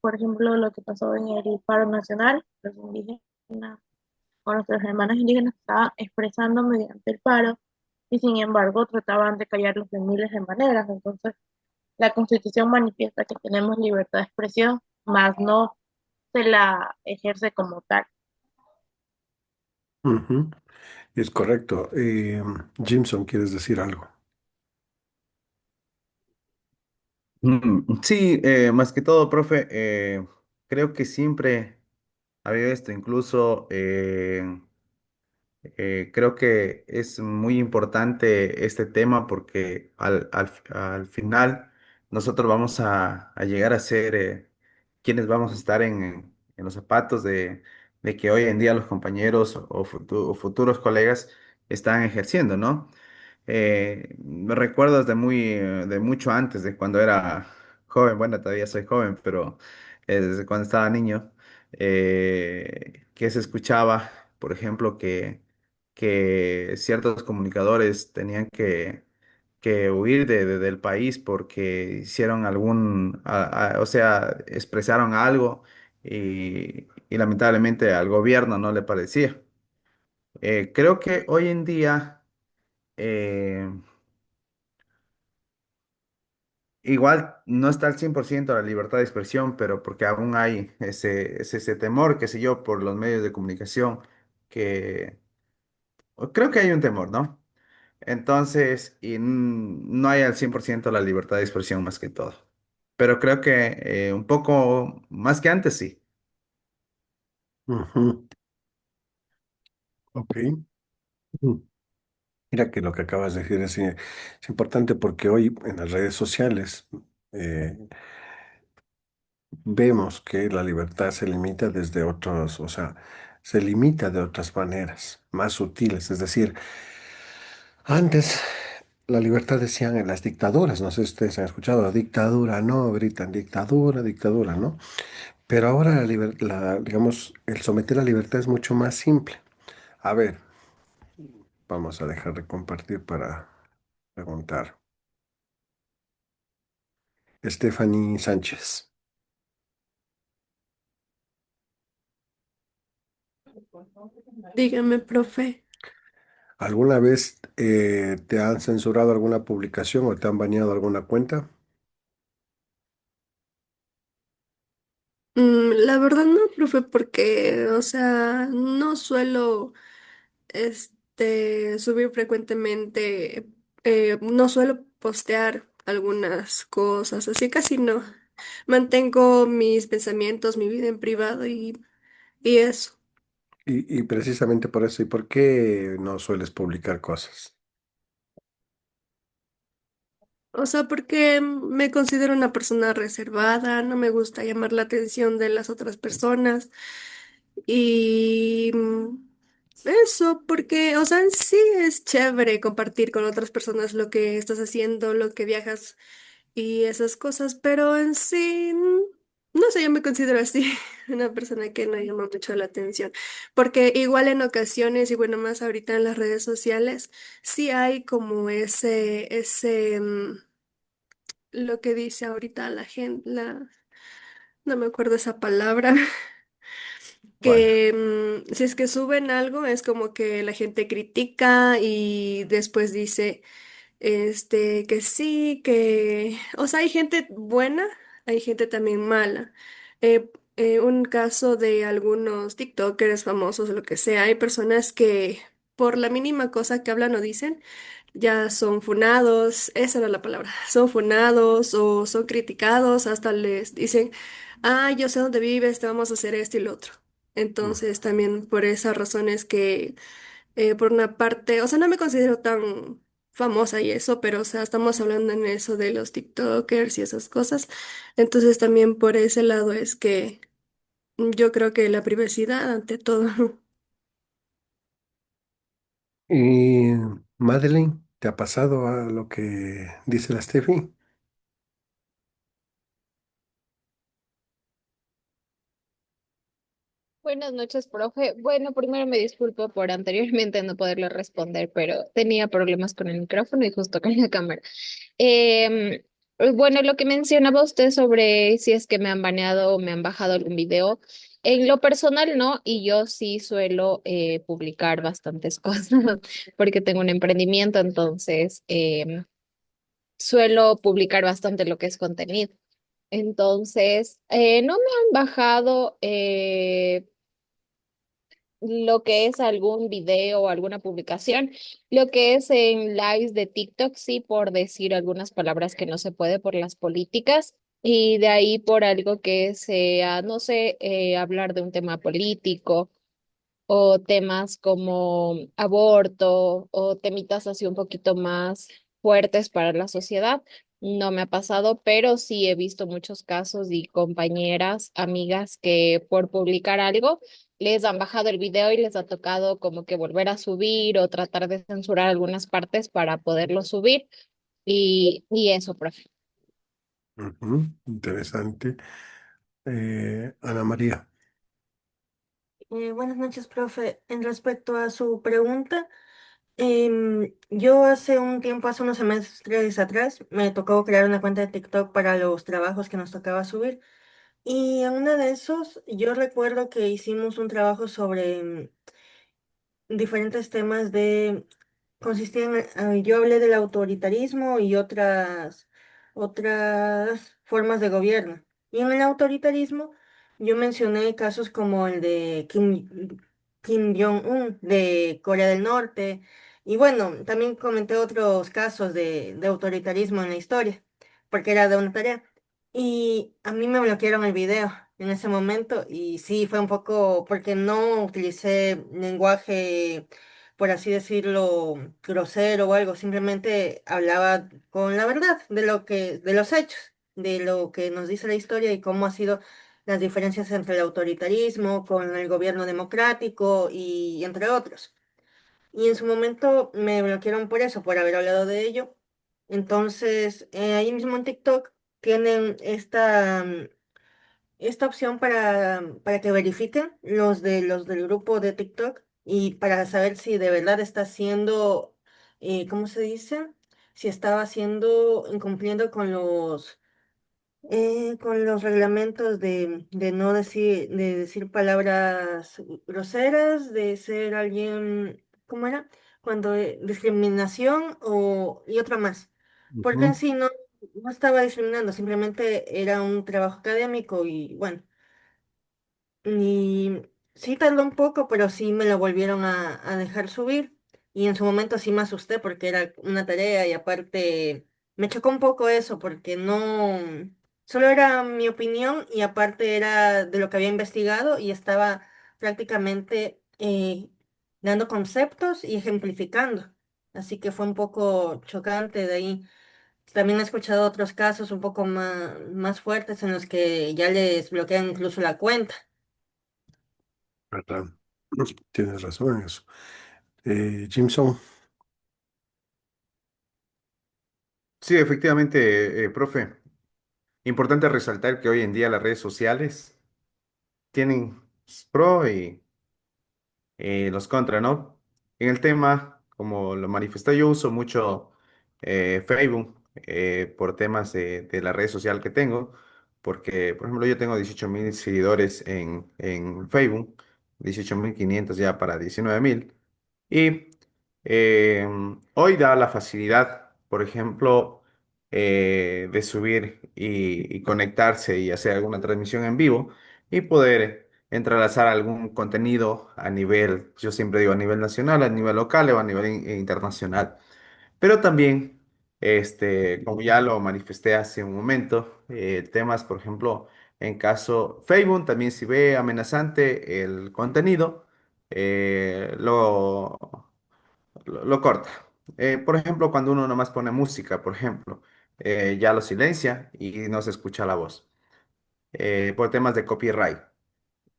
por ejemplo, lo que pasó en el paro nacional, los indígenas o nuestros hermanos indígenas estaban expresando mediante el paro y sin embargo trataban de callarlos de miles de maneras. Entonces, la Constitución manifiesta que tenemos libertad de expresión, mas no se la ejerce como tal. Ujú, es correcto. Jimson, ¿quieres decir algo? Sí, más que todo, profe, creo que siempre ha habido esto, incluso creo que es muy importante este tema porque al final nosotros vamos a llegar a ser quienes vamos a estar en los zapatos de que hoy en día los compañeros o futuros colegas están ejerciendo, ¿no? Me recuerdo de mucho antes, de cuando era joven, bueno, todavía soy joven, pero desde cuando estaba niño, que se escuchaba, por ejemplo, que ciertos comunicadores tenían que huir del país porque hicieron o sea, expresaron algo y lamentablemente al gobierno no le parecía. Creo que hoy en día... eh, igual no está al 100% la libertad de expresión, pero porque aún hay ese temor, qué sé yo, por los medios de comunicación, que o creo que hay un temor, ¿no? Entonces, no hay al 100% la libertad de expresión más que todo. Pero creo que un poco más que antes, sí. Ujú, ok. Mm. Mira que lo que acabas de decir es importante porque hoy en las redes sociales eh, vemos que la libertad se limita desde otros, o sea, se limita de otras maneras, más sutiles. Es decir, antes la libertad decían en las dictaduras, no sé si ustedes han escuchado, dictadura, no, gritan dictadura, dictadura, ¿no? Pero ahora digamos, el someter la libertad es mucho más simple. A ver, vamos a dejar de compartir para preguntar. Stephanie Sánchez. Dígame, profe. ¿Alguna vez te han censurado alguna publicación o te han baneado alguna cuenta? La verdad no, profe, porque, o sea, no suelo, subir frecuentemente, no suelo postear algunas cosas, así casi no. Mantengo mis pensamientos, mi vida en privado y eso. Y precisamente por eso, ¿y por qué no sueles publicar cosas? O sea, porque me considero una persona reservada, no me gusta llamar la atención de las otras personas. Y eso, porque, o sea, en sí es chévere compartir con otras personas lo que estás haciendo, lo que viajas y esas cosas, pero en sí, no sé, yo me considero así, una persona que no llama mucho la atención, porque igual en ocasiones, y bueno, más ahorita en las redes sociales, sí hay como lo que dice ahorita la gente, no me acuerdo esa palabra. ¿Cuál? Que si es que suben algo, es como que la gente critica y después dice, que sí, o sea, hay gente buena, hay gente también mala. un caso de algunos TikTokers famosos o lo que sea. Hay personas que por la mínima cosa que hablan o dicen, ya son funados, esa era la palabra, son funados o son criticados, hasta les dicen, ah, yo sé dónde vives, te vamos a hacer esto y lo otro. Mm. Entonces, también por esas razones que, por una parte, o sea, no me considero tan famosa y eso, pero, o sea, estamos hablando en eso de los TikTokers y esas cosas. Entonces, también por ese lado es que yo creo que la privacidad ante todo. Y Madeleine, ¿te ha pasado a lo que dice la Steffi? Buenas noches, profe. Bueno, primero me disculpo por anteriormente no poderle responder, pero tenía problemas con el micrófono y justo con la cámara. Em, bueno, lo que mencionaba usted sobre si es que me han baneado o me han bajado algún video, en lo personal no, y yo sí suelo publicar bastantes cosas porque tengo un emprendimiento, entonces suelo publicar bastante lo que es contenido. Entonces, no me han bajado. Lo que es algún video o alguna publicación, lo que es en lives de TikTok, sí, por decir algunas palabras que no se puede por las políticas, y de ahí por algo que sea, no sé, hablar de un tema político o temas como aborto o temitas así un poquito más fuertes para la sociedad. No me ha pasado, pero sí he visto muchos casos y compañeras, amigas que por publicar algo les han bajado el video y les ha tocado como que volver a subir o tratar de censurar algunas partes para poderlo subir. Y eso, profe. Ujú, interesante. Ana María. Buenas noches, profe. En respecto a su pregunta, yo hace un tiempo, hace unos semestres atrás, me tocó crear una cuenta de TikTok para los trabajos que nos tocaba subir. Y en una de esos, yo recuerdo que hicimos un trabajo sobre diferentes temas de consistían, yo hablé del autoritarismo y otras formas de gobierno. Y en el autoritarismo yo mencioné casos como el de Kim Jong-un de Corea del Norte. Y bueno, también comenté otros casos de autoritarismo en la historia, porque era de una tarea. Y a mí me bloquearon el video en ese momento y sí, fue un poco porque no utilicé lenguaje, por así decirlo, grosero o algo, simplemente hablaba con la verdad de de los hechos, de lo que nos dice la historia y cómo ha sido las diferencias entre el autoritarismo con el gobierno democrático y entre otros. Y en su momento me bloquearon por eso, por haber hablado de ello. Entonces, ahí mismo en TikTok tienen esta opción para que verifiquen los del grupo de TikTok y para saber si de verdad está haciendo, ¿cómo se dice? Si estaba haciendo, incumpliendo con los reglamentos de no decir, de decir palabras groseras, de ser alguien, ¿cómo era? Cuando discriminación y otra más. Porque en Ujú. sí no estaba discriminando, simplemente era un trabajo académico y bueno. Y sí tardó un poco, pero sí me lo volvieron a dejar subir. Y en su momento sí me asusté porque era una tarea y aparte me chocó un poco eso porque no, solo era mi opinión y aparte era de lo que había investigado y estaba prácticamente dando conceptos y ejemplificando. Así que fue un poco chocante de ahí. También he escuchado otros casos un poco más fuertes en los que ya les bloquean incluso la cuenta. ¿Verdad? Tienes razón en eso. Jimson. Sí, efectivamente, profe. Importante resaltar que hoy en día las redes sociales tienen pro y los contra, ¿no? En el tema, como lo manifesté, yo uso mucho Facebook por temas de la red social que tengo, porque, por ejemplo, yo tengo 18.000 seguidores en Facebook, 18.500 ya para 19.000, y hoy da la facilidad, por ejemplo, de subir y conectarse y hacer alguna transmisión en vivo. y poder entrelazar algún contenido a nivel, yo siempre digo a nivel nacional, a nivel local o a nivel internacional. Pero también, como ya lo manifesté hace un momento, temas, por ejemplo, en caso Facebook, también si ve amenazante el contenido, lo corta. Por ejemplo, cuando uno nomás pone música, por ejemplo, ya lo silencia y no se escucha la voz, por temas de copyright.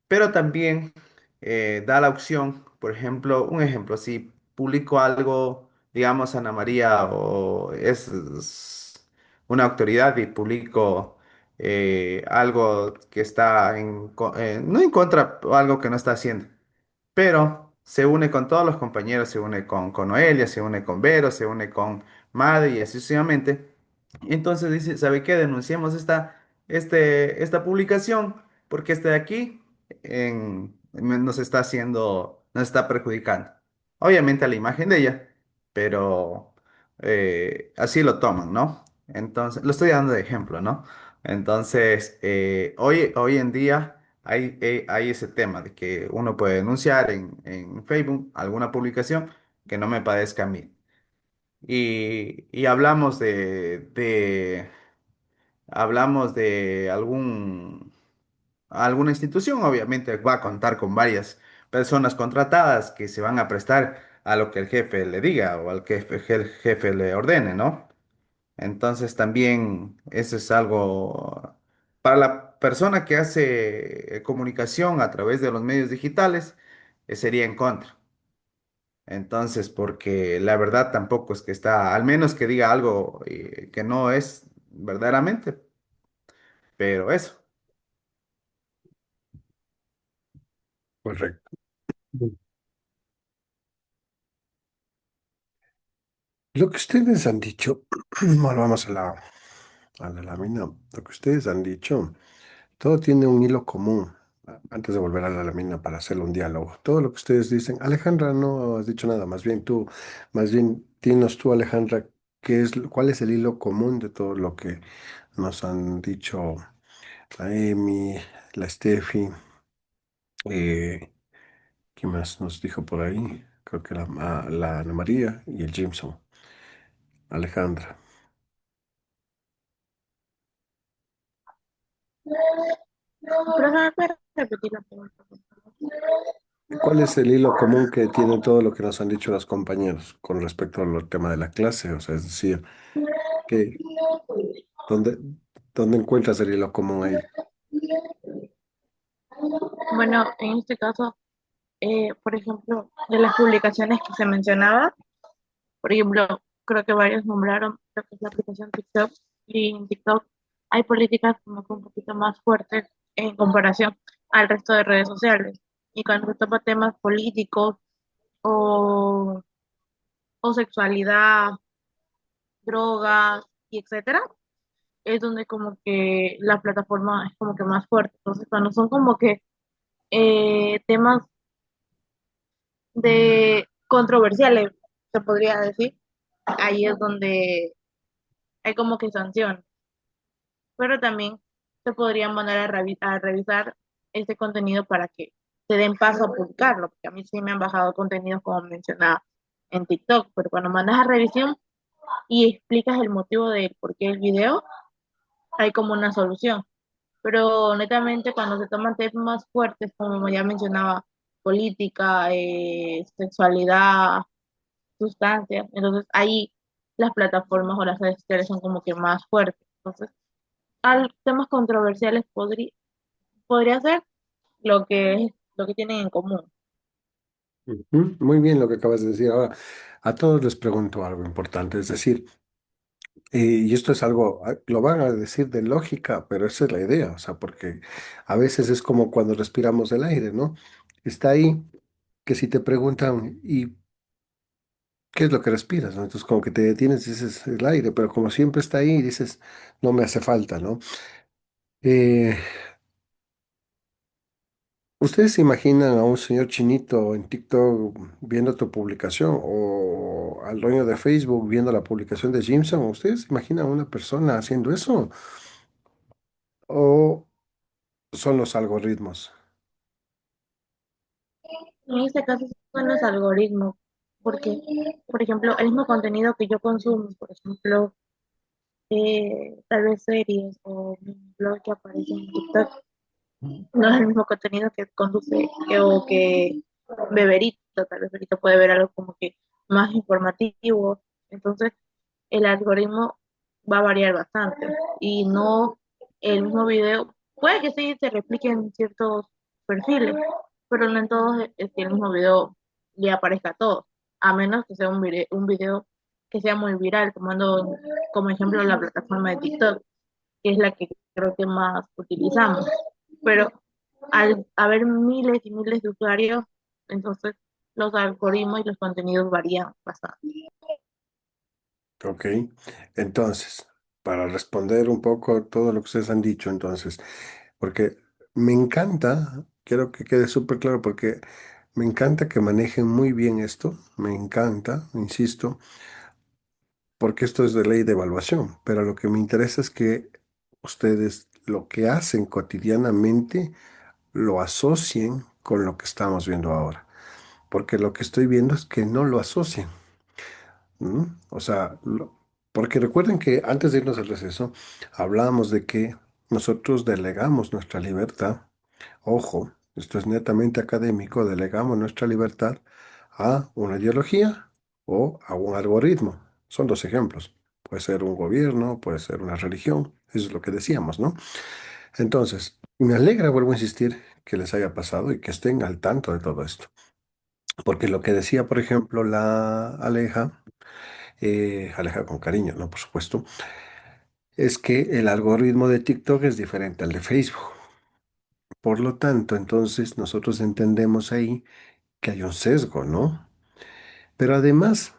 Pero también da la opción, por ejemplo, un ejemplo, si publico algo, digamos, Ana María, o es una autoridad y publico algo que está no en contra, o algo que no está haciendo, pero se une con todos los compañeros, se une con Noelia, se une con Vero, se une con Made y así sucesivamente. Y entonces dice, ¿sabe qué? Denunciemos esta publicación porque este de aquí nos está haciendo, nos está perjudicando. Obviamente a la imagen de ella, pero así lo toman, ¿no? Entonces, lo estoy dando de ejemplo, ¿no? Entonces, hoy en día hay ese tema de que uno puede denunciar en Facebook alguna publicación que no me parezca a mí. Y hablamos de alguna institución, obviamente va a contar con varias personas contratadas que se van a prestar a lo que el jefe le diga o al que el jefe le ordene, ¿no? Entonces también eso es algo para la persona que hace comunicación a través de los medios digitales, sería en contra. Entonces, porque la verdad tampoco es que está, al menos que diga algo que no es verdaderamente, pero eso. Correcto. Lo que ustedes han dicho, bueno, vamos a la lámina, lo que ustedes han dicho, todo tiene un hilo común. Antes de volver a la lámina para hacer un diálogo, todo lo que ustedes dicen, Alejandra, no has dicho nada, más bien, dinos tú, Alejandra, cuál es el hilo común de todo lo que nos han dicho la Emi, la Steffi, eh, ¿quién más nos dijo por ahí? Creo que la Ana María y el Jameson. Alejandra. Pero ¿me puedes repetir la pregunta, por favor? ¿Cuál es el hilo común que tiene todo lo que nos han dicho los compañeros con respecto al tema de la clase? O sea, es decir, que, ¿dónde, dónde encuentras el hilo común ahí? Bueno, en este caso, por ejemplo, de las publicaciones que se mencionaba, por ejemplo, creo que varios nombraron lo que es la aplicación TikTok, y en TikTok hay políticas como que un poquito más fuertes en comparación al resto de redes sociales. Y cuando se topa temas políticos o, o sexualidad, drogas y etcétera, es donde como que la plataforma es como que más fuerte. Entonces, cuando son como que temas de controversiales, se podría decir, ahí es donde hay como que sanciones, pero también se podrían mandar a revisar ese contenido para que te den paso a publicarlo, porque a mí sí me han bajado contenidos como mencionaba en TikTok, pero cuando mandas a revisión y explicas el motivo del por qué el video, hay como una solución. Pero netamente cuando se toman temas fuertes, como ya mencionaba, política, sexualidad, sustancias, entonces ahí las plataformas o las redes sociales son como que más fuertes. Entonces, al temas controversiales podría ser lo que tienen en común. Ujú, muy bien lo que acabas de decir. Ahora, a todos les pregunto algo importante, es decir, y esto es algo, lo van a decir de lógica, pero esa es la idea, o sea, porque a veces es como cuando respiramos el aire, ¿no? Está ahí que si te preguntan, ¿y qué es lo que respiras? ¿No? Entonces como que te detienes y dices el aire, pero como siempre está ahí, dices, no me hace falta, ¿no? Eh, ¿Ustedes se imaginan a un señor chinito en TikTok viendo tu publicación o al dueño de Facebook viendo la publicación de Jimson? ¿Ustedes se imaginan a una persona haciendo eso? ¿O son los algoritmos. En este caso son los algoritmos, porque, por ejemplo, el mismo contenido que yo consumo, por ejemplo, tal vez series o un blog que aparece en TikTok, no es el mismo contenido que conduce o que Beberito, tal vez Beberito puede ver algo como que más informativo, entonces el algoritmo va a variar bastante y no el mismo video, puede que sí se replique en ciertos perfiles, pero no en todos es que el mismo video le aparezca a todos, a menos que sea un video que sea muy viral, como ejemplo la plataforma de TikTok, que es la que creo que más utilizamos. Pero al haber miles y miles de usuarios, entonces los algoritmos y los contenidos varían bastante. Ok, entonces, para responder un poco todo lo que ustedes han dicho, entonces, porque me encanta, quiero que quede súper claro, porque me encanta que manejen muy bien esto, me encanta, insisto, porque esto es de ley de evaluación, pero lo que me interesa es que ustedes lo que hacen cotidianamente lo asocien con lo que estamos viendo ahora, porque lo que estoy viendo es que no lo asocian. ¿Mm? O sea, porque recuerden que antes de irnos al receso, hablábamos de que nosotros delegamos nuestra libertad. Ojo, esto es netamente académico, delegamos nuestra libertad a una ideología o a un algoritmo. Son dos ejemplos. Puede ser un gobierno, puede ser una religión, eso es lo que decíamos, ¿no? Entonces, me alegra, vuelvo a insistir, que les haya pasado y que estén al tanto de todo esto. Porque lo que decía, por ejemplo, la Aleja con cariño, ¿no? Por supuesto, es que el algoritmo de TikTok es diferente al de Facebook. Por lo tanto, entonces nosotros entendemos ahí que hay un sesgo, ¿no? Pero además,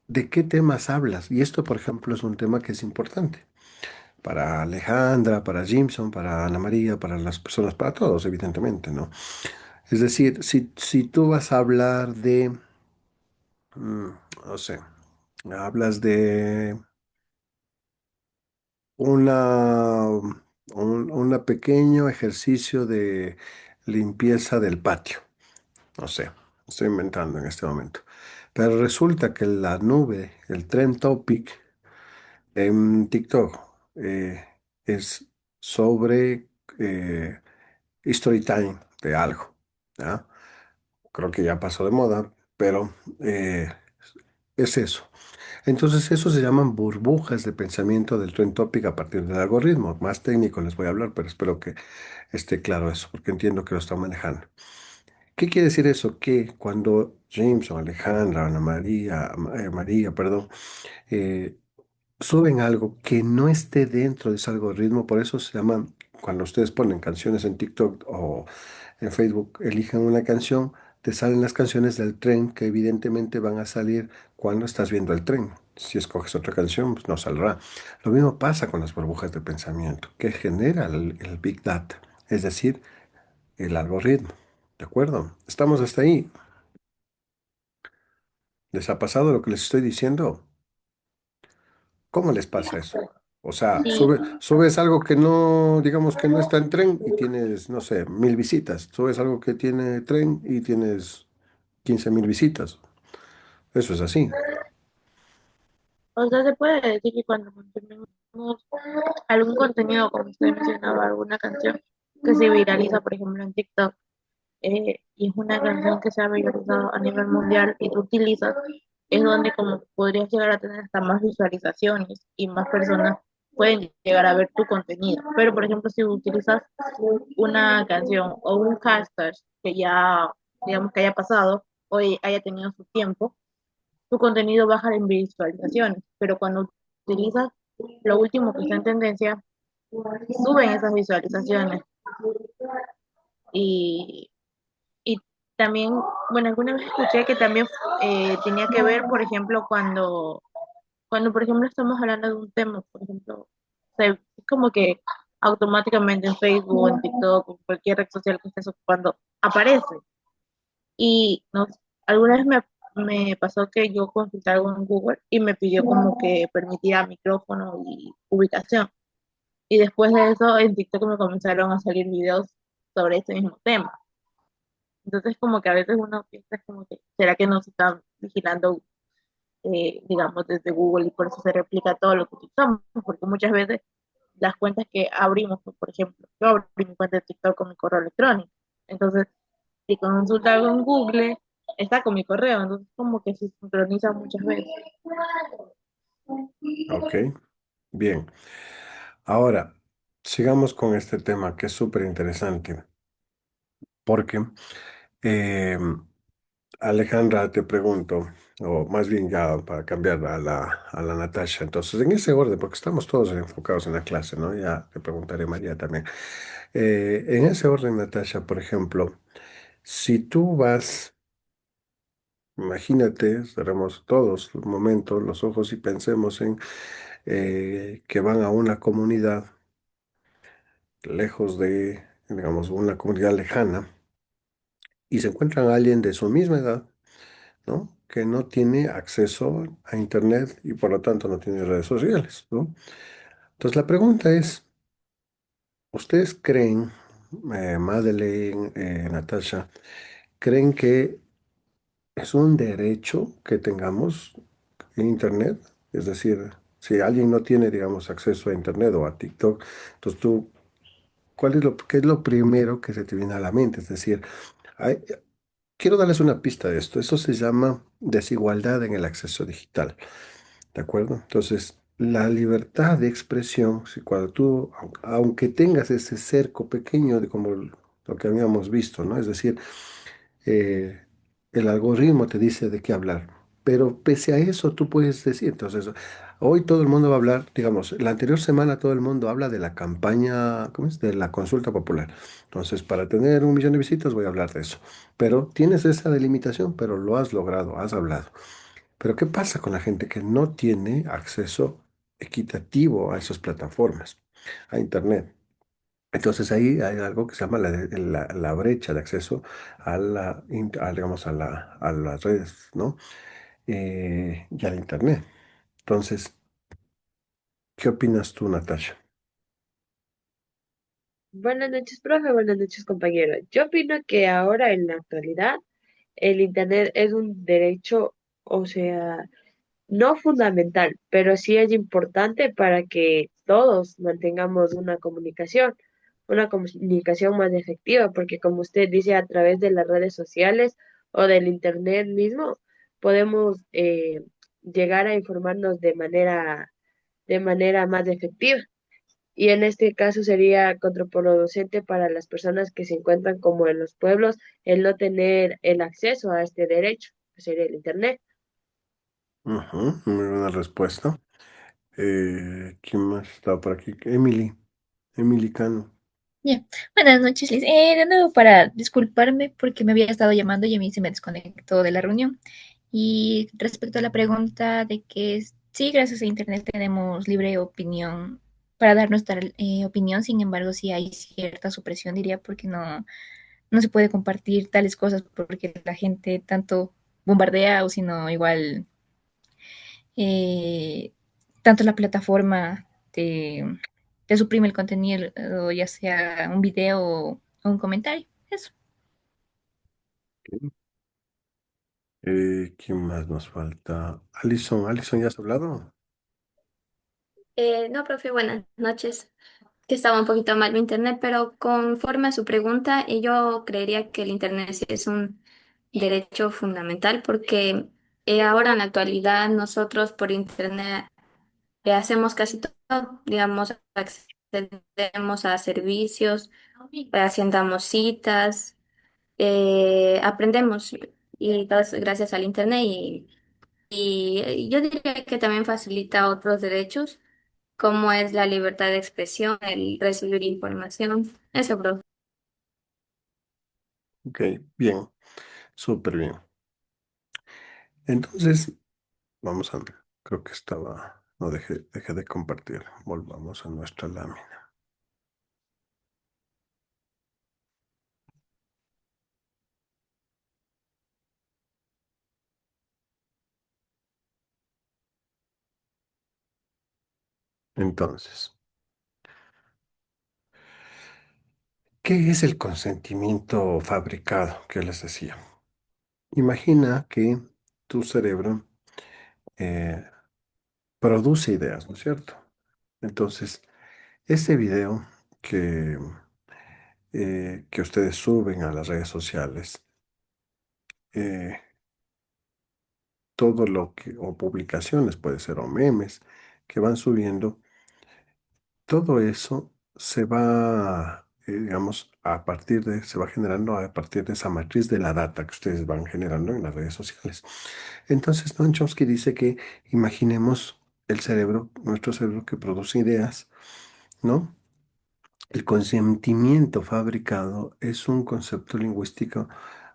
¿de qué temas hablas? Y esto, por ejemplo, es un tema que es importante para Alejandra, para Jimson, para Ana María, para las personas, para todos, evidentemente, ¿no? Es decir, si tú vas a hablar de, mm, no sé, hablas de un pequeño ejercicio de limpieza del patio. No sé, estoy inventando en este momento. Pero resulta que la nube, el trend topic en TikTok eh, es sobre story time de algo. ¿Ya? Creo que ya pasó de moda, pero es eso. Entonces, eso se llaman burbujas de pensamiento del trend topic a partir del algoritmo. Más técnico les voy a hablar, pero espero que esté claro eso, porque entiendo que lo están manejando. ¿Qué quiere decir eso? Que cuando James o Alejandra, Ana María, María, perdón, eh, suben algo que no esté dentro de ese algoritmo, por eso se llama, cuando ustedes ponen canciones en TikTok o en Facebook, eligen una canción, te salen las canciones del tren que evidentemente van a salir cuando estás viendo el tren. Si escoges otra canción, pues no saldrá. Lo mismo pasa con las burbujas de pensamiento que genera el Big Data, es decir, el algoritmo. ¿De acuerdo? Estamos hasta ahí. ¿Les ha pasado lo que les estoy diciendo? ¿Cómo les pasa eso? O sea, Sí, subes algo que no, digamos que no está en tren y tienes, no sé, 1000 visitas. Subes algo que tiene tren y tienes 15.000 visitas. Eso es así. o sea, se puede decir que cuando consumimos algún contenido, como usted mencionaba, alguna canción que se viraliza, por ejemplo, en TikTok, y es una canción que se ha viralizado a nivel mundial y tú utilizas, es donde como podrías llegar a tener hasta más visualizaciones y más personas pueden llegar a ver tu contenido. Pero, por ejemplo, si utilizas una canción o un hashtag que ya, digamos que haya pasado o haya tenido su tiempo, tu contenido baja en visualizaciones. Pero cuando utilizas lo último que está en tendencia, suben esas visualizaciones. Y Y también, bueno, alguna vez escuché que también tenía que ver, por ejemplo, cuando, por ejemplo, estamos hablando de un tema, por ejemplo, es como que automáticamente en Facebook, en TikTok, o cualquier red social que estés ocupando, aparece. Y no, alguna vez me pasó que yo consulté algo en Google y me pidió como que permitiera micrófono y ubicación. Y después de eso, en TikTok me comenzaron a salir videos sobre ese mismo tema. Entonces, como que a veces uno piensa como que, ¿será que nos están vigilando, digamos, desde Google y por eso se replica todo lo que utilizamos? Porque muchas veces las cuentas que abrimos, pues, por ejemplo, yo abrí mi cuenta de TikTok con mi correo electrónico. Entonces, si consulta algo en Google, está con mi correo. Entonces, como que se sincroniza muchas veces. Ok, bien. Ahora, sigamos con este tema que es súper interesante, porque eh, Alejandra, te pregunto, o más bien ya para cambiar a la Natasha, entonces en ese orden, porque estamos todos enfocados en la clase, ¿no? Ya te preguntaré María también. En ese orden, Natasha, por ejemplo, si tú vas, imagínate, cerremos todos un momento los ojos y pensemos en que van a una comunidad lejos de, digamos, una comunidad lejana y se encuentran a alguien de su misma edad, ¿no? Que no tiene acceso a Internet y por lo tanto no tiene redes sociales, ¿no? Entonces la pregunta es, ¿ustedes creen, Madeleine, Natasha, creen que es un derecho que tengamos en Internet? Es decir, si alguien no tiene, digamos, acceso a Internet o a TikTok, entonces tú, qué es lo primero que se te viene a la mente? Es decir, hay- quiero darles una pista de esto. Eso se llama desigualdad en el acceso digital. ¿De acuerdo? Entonces, la libertad de expresión, si cuando tú, aunque tengas ese cerco pequeño de como lo que habíamos visto, ¿no? Es decir, eh, el algoritmo te dice de qué hablar, pero pese a eso tú puedes decir, entonces, hoy todo el mundo va a hablar, digamos, la anterior semana todo el mundo habla de la campaña, ¿cómo es? De la consulta popular. Entonces, para tener 1 millón de visitas voy a hablar de eso, pero tienes esa delimitación, pero lo has logrado, has hablado. Pero ¿qué pasa con la gente que no tiene acceso equitativo a esas plataformas, a Internet? Entonces ahí hay algo que se llama la brecha de acceso digamos, a las redes, ¿no? Y al Internet. Entonces, ¿qué opinas tú, Natasha? Buenas noches, profe. Buenas noches, compañero. Yo opino que ahora en la actualidad el Internet es un derecho, o sea, no fundamental, pero sí es importante para que todos mantengamos una comunicación más efectiva, porque como usted dice, a través de las redes sociales o del Internet mismo, podemos llegar a informarnos de manera más efectiva. Y en este caso sería contraproducente para las personas que se encuentran como en los pueblos el no tener el acceso a este derecho, que sería el Internet. Ujú, muy buena respuesta. ¿Quién más está por aquí? Emily Cano. Ya. Buenas noches, Liz. De nuevo, para disculparme porque me había estado llamando y a mí se me desconectó de la reunión. Y respecto a la pregunta de que sí, gracias a Internet tenemos libre opinión para dar nuestra opinión, sin embargo, sí hay cierta supresión, diría, porque no se puede compartir tales cosas porque la gente tanto bombardea o si no, igual eh, tanto la plataforma te suprime el contenido, ya sea un video o un comentario. Eso. ¿Quién más nos falta? Alison, ¿ya has hablado? No, profe, buenas noches. Que estaba un poquito mal mi internet, pero conforme a su pregunta, yo creería que el internet sí es un derecho fundamental porque ahora en la actualidad nosotros por internet hacemos casi todo, digamos, accedemos a servicios, agendamos citas, aprendemos y todo es gracias al internet y yo diría que también facilita otros derechos como es la libertad de expresión, el recibir información. Eso, bro. Ok, bien, súper bien. Entonces, vamos a ver. Creo que estaba. No, dejé de compartir. Volvamos a nuestra lámina. Entonces, ¿Qué es el consentimiento fabricado que les decía? Imagina que tu cerebro eh, produce ideas, ¿no es cierto? Entonces, ese video que ustedes suben a las redes sociales, eh, todo lo que, o publicaciones, puede ser, o memes que van subiendo, todo eso se va, digamos, se va generando a partir de esa matriz de la data que ustedes van generando en las redes sociales. Entonces, Noam Chomsky dice que imaginemos el cerebro, nuestro cerebro que produce ideas, ¿no? El consentimiento fabricado es un concepto lingüístico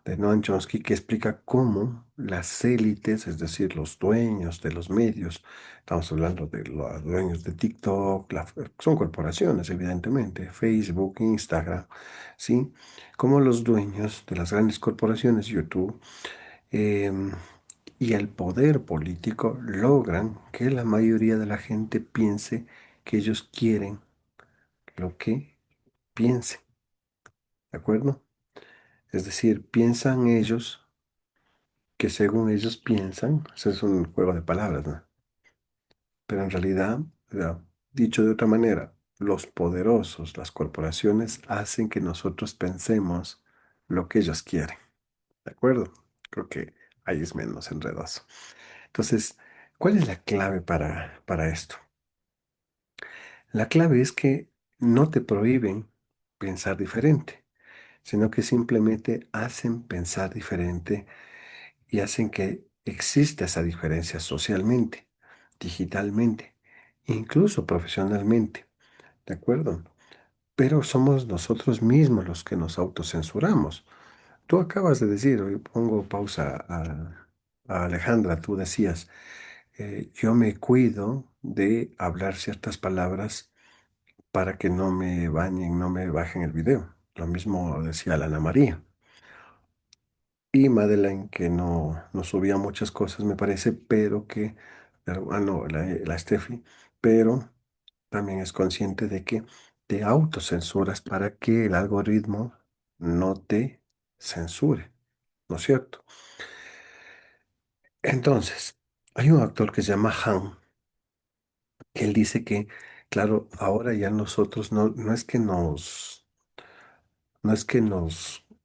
de Noam Chomsky que explica cómo las élites, es decir, los dueños de los medios, estamos hablando de los dueños de TikTok, son corporaciones, evidentemente, Facebook, Instagram, ¿sí? Cómo los dueños de las grandes corporaciones, YouTube, em, y el poder político logran que la mayoría de la gente piense que ellos quieren lo que piense. ¿De acuerdo? Es decir, piensan ellos que según ellos piensan, ese es un juego de palabras, ¿no? Pero en realidad, dicho de otra manera, los poderosos, las corporaciones, hacen que nosotros pensemos lo que ellos quieren. ¿De acuerdo? Creo que ahí es menos enredoso. Entonces, ¿cuál es la clave para esto? La clave es que no te prohíben pensar diferente, sino que simplemente hacen pensar diferente y hacen que exista esa diferencia socialmente, digitalmente, incluso profesionalmente, ¿de acuerdo? Pero somos nosotros mismos los que nos autocensuramos. Tú acabas de decir, hoy pongo pausa a Alejandra, tú decías, yo me cuido de hablar ciertas palabras para que no me bañen, no me bajen el video. Lo mismo decía la Ana María. Y Madeleine, que no subía muchas cosas, me parece, no, la Steffi, pero también es consciente de que te autocensuras para que el algoritmo no te censure, ¿no es cierto? Entonces, hay un actor que se llama Han, que él dice que, claro, ahora ya nosotros no es que nos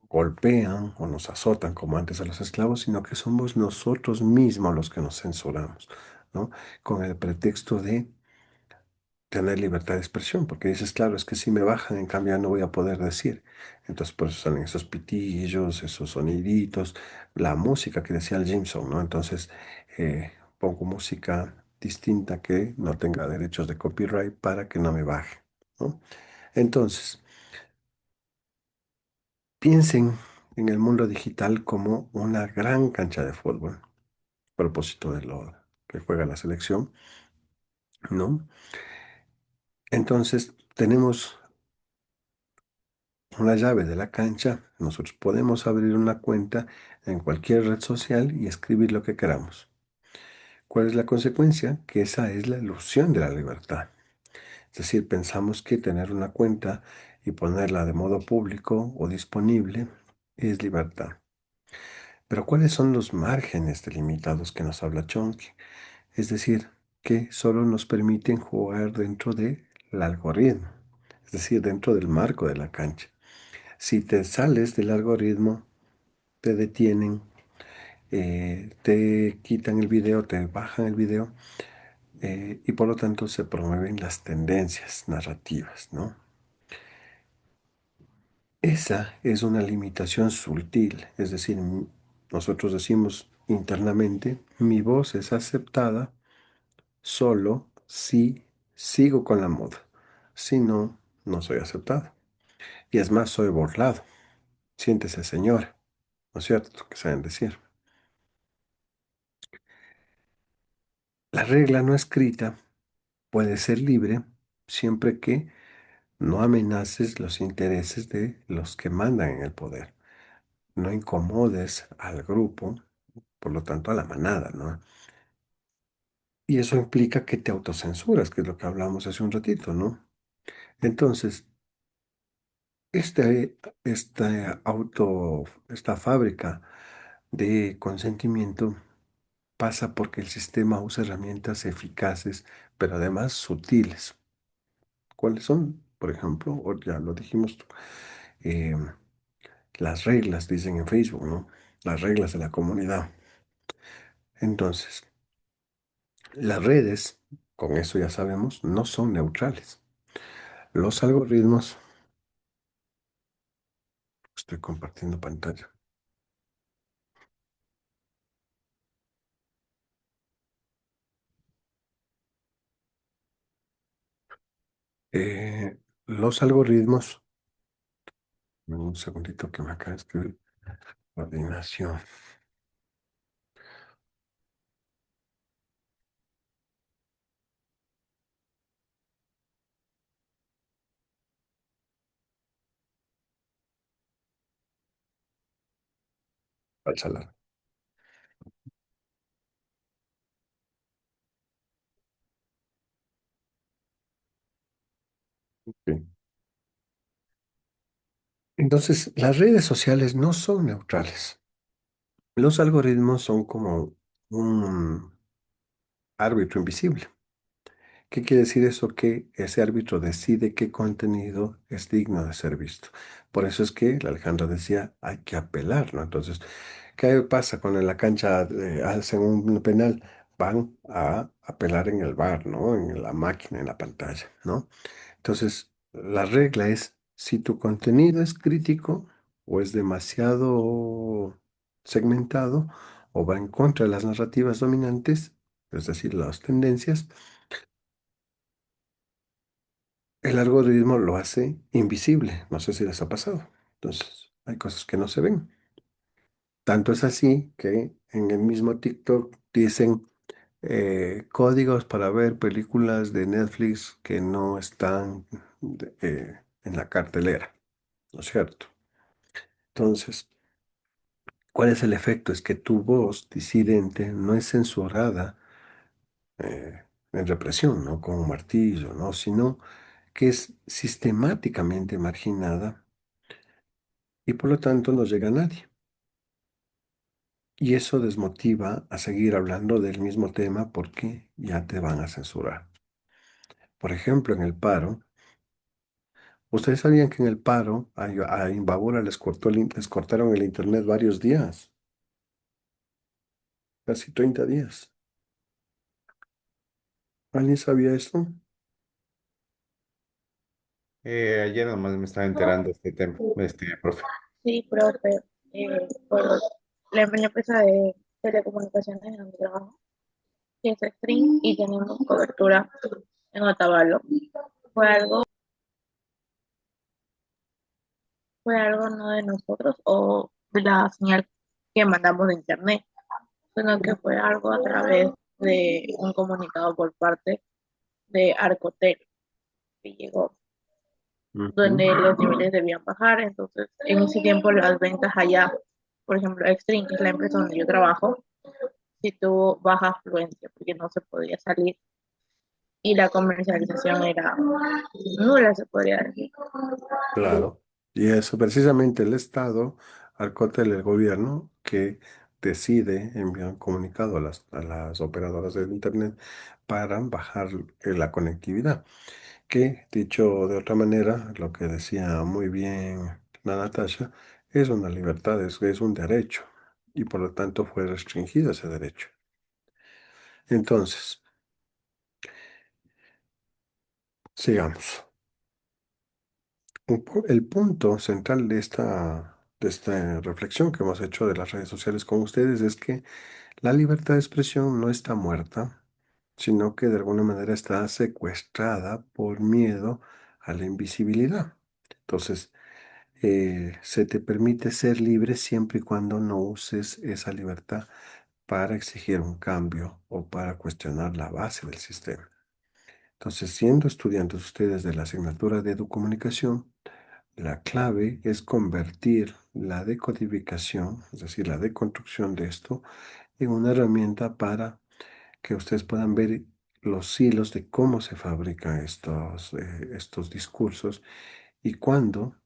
golpean o nos azotan como antes a los esclavos, sino que somos nosotros mismos los que nos censuramos, ¿no? Con el pretexto de tener libertad de expresión, porque dices, claro, es que si me bajan, en cambio ya no voy a poder decir. Entonces, por eso salen esos pitillos, esos soniditos, la música que decía el Jameson, ¿no? Entonces, pongo música distinta que no tenga derechos de copyright para que no me baje, ¿no? Entonces, piensen en el mundo digital como una gran cancha de fútbol, a propósito de lo que juega la selección, ¿no? Entonces, tenemos una llave de la cancha, nosotros podemos abrir una cuenta en cualquier red social y escribir lo que queramos. ¿Cuál es la consecuencia? Que esa es la ilusión de la libertad. Es decir, pensamos que tener una cuenta y ponerla de modo público o disponible es libertad. Pero ¿cuáles son los márgenes delimitados que nos habla Chomsky? Es decir, que solo nos permiten jugar dentro del algoritmo, es decir, dentro del marco de la cancha. Si te sales del algoritmo, te detienen, te quitan el video, te bajan el video, y por lo tanto se promueven las tendencias narrativas, ¿no? Esa es una limitación sutil, es decir, nosotros decimos internamente, mi voz es aceptada solo si sigo con la moda, si no, no soy aceptado. Y es más, soy burlado. Siéntese, señora, ¿no es cierto? Que saben decir. La regla no escrita puede ser libre siempre que no amenaces los intereses de los que mandan en el poder. No incomodes al grupo, por lo tanto a la manada, ¿no? Y eso implica que te autocensuras, que es lo que hablamos hace un ratito, ¿no? Entonces, Este, esta fábrica de consentimiento pasa porque el sistema usa herramientas eficaces, pero además sutiles. ¿Cuáles son? Por ejemplo, o ya lo dijimos, eh, las reglas, dicen en Facebook, ¿no? Las reglas de la comunidad. Entonces, las redes, con eso ya sabemos, no son neutrales. Los algoritmos, estoy compartiendo pantalla. Los algoritmos, un segundito que me acaba de escribir, coordinación, falsa alarma. Ok. Entonces, las redes sociales no son neutrales. Los algoritmos son como un árbitro invisible. ¿Qué quiere decir eso? Que ese árbitro decide qué contenido es digno de ser visto. Por eso es que la Alejandra decía, hay que apelar, ¿no? Entonces, ¿qué pasa cuando en la cancha hacen un penal? Van a apelar en el VAR, ¿no? En la máquina, en la pantalla, ¿no? Entonces, la regla es, si tu contenido es crítico o es demasiado segmentado o va en contra de las narrativas dominantes, es decir, las tendencias, el algoritmo lo hace invisible. No sé si les ha pasado. Entonces, hay cosas que no se ven. Tanto es así que en el mismo TikTok dicen códigos para ver películas de Netflix que no están en la cartelera, ¿no es cierto? Entonces, ¿cuál es el efecto? Es que tu voz disidente no es censurada en represión, ¿no? Con un martillo, ¿no? Sino que es sistemáticamente marginada y por lo tanto no llega a nadie. Y eso desmotiva a seguir hablando del mismo tema porque ya te van a censurar. Por ejemplo, en el paro, ustedes sabían que en el paro a Imbabura les cortaron el internet varios días, casi 30 días. ¿Alguien sabía eso? Ayer nomás me estaba enterando de este tema, profe. Sí, profe, por la empresa de telecomunicaciones en donde trabajo, que es String, y tenemos cobertura en Otavalo. Fue algo, fue algo no de nosotros o de la señal que mandamos de internet, sino que fue algo a través de un comunicado por parte de Arcotel que llegó, Ujú. donde los niveles debían bajar. Entonces, en ese tiempo las ventas allá, por ejemplo, Extreme, que es la empresa donde yo trabajo, sí tuvo baja afluencia porque no se podía salir y la comercialización era nula, se podría decir. Claro. Y eso precisamente el Estado, Arcotel, el gobierno, que decide enviar un comunicado a las operadoras del Internet para bajar la conectividad. Que, dicho de otra manera, lo que decía muy bien la Natasha, es una libertad, es un derecho, y por lo tanto fue restringido ese derecho. Entonces, sigamos. El punto central de esta reflexión que hemos hecho de las redes sociales con ustedes es que la libertad de expresión no está muerta, sino que de alguna manera está secuestrada por miedo a la invisibilidad. Entonces, se te permite ser libre siempre y cuando no uses esa libertad para exigir un cambio o para cuestionar la base del sistema. Entonces, siendo estudiantes ustedes de la asignatura de Educomunicación, la clave es convertir la decodificación, es decir, la deconstrucción de esto, en una herramienta para que ustedes puedan ver los hilos de cómo se fabrican estos discursos y cuándo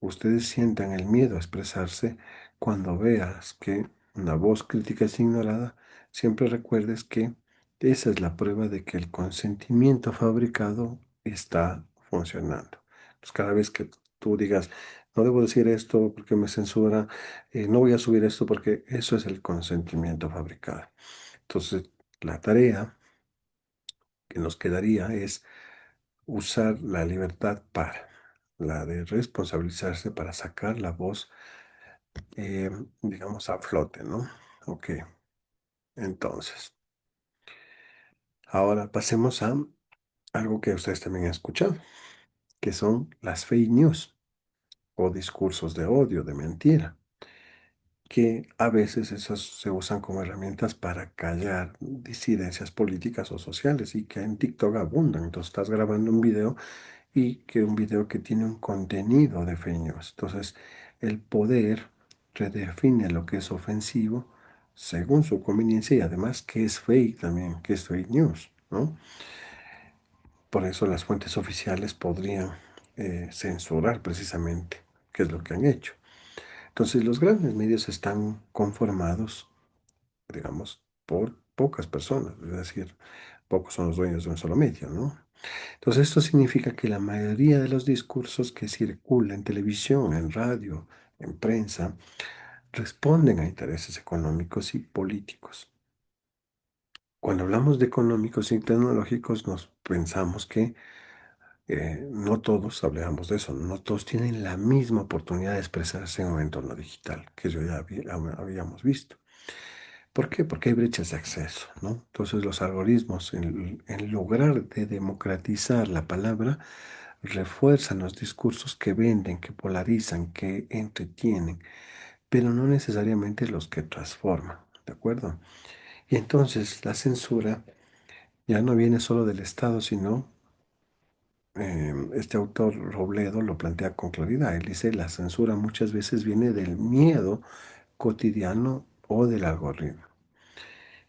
ustedes sientan el miedo a expresarse, cuando veas que una voz crítica es ignorada, siempre recuerdes que esa es la prueba de que el consentimiento fabricado está funcionando. Entonces, cada vez que tú digas, no debo decir esto porque me censura, no voy a subir esto porque eso es el consentimiento fabricado. Entonces, la tarea que nos quedaría es usar la libertad para, la de responsabilizarse para sacar la voz, eh, digamos, a flote, ¿no? Ok, entonces, ahora pasemos a algo que ustedes también han escuchado, que son las fake news o discursos de odio, de mentira, que a veces esos se usan como herramientas para callar disidencias políticas o sociales y que en TikTok abundan. Entonces estás grabando un video y que un video que tiene un contenido de fake news. Entonces, el poder redefine lo que es ofensivo según su conveniencia y además que es fake también, que es fake news, ¿no? Por eso las fuentes oficiales podrían censurar precisamente, que es lo que han hecho. Entonces, los grandes medios están conformados, digamos, por pocas personas, es decir, pocos son los dueños de un solo medio, ¿no? Entonces, esto significa que la mayoría de los discursos que circulan en televisión, en radio, en prensa, responden a intereses económicos y políticos. Cuando hablamos de económicos y tecnológicos, nos pensamos que no todos hablamos de eso, no todos tienen la misma oportunidad de expresarse en un entorno digital, que yo ya habíamos visto. ¿Por qué? Porque hay brechas de acceso, ¿no? Entonces los algoritmos, en lograr de democratizar la palabra, refuerzan los discursos que venden, que polarizan, que entretienen, pero no necesariamente los que transforman, ¿de acuerdo? Y entonces la censura ya no viene solo del Estado, sino este autor Robledo lo plantea con claridad. Él dice, la censura muchas veces viene del miedo cotidiano o del algoritmo.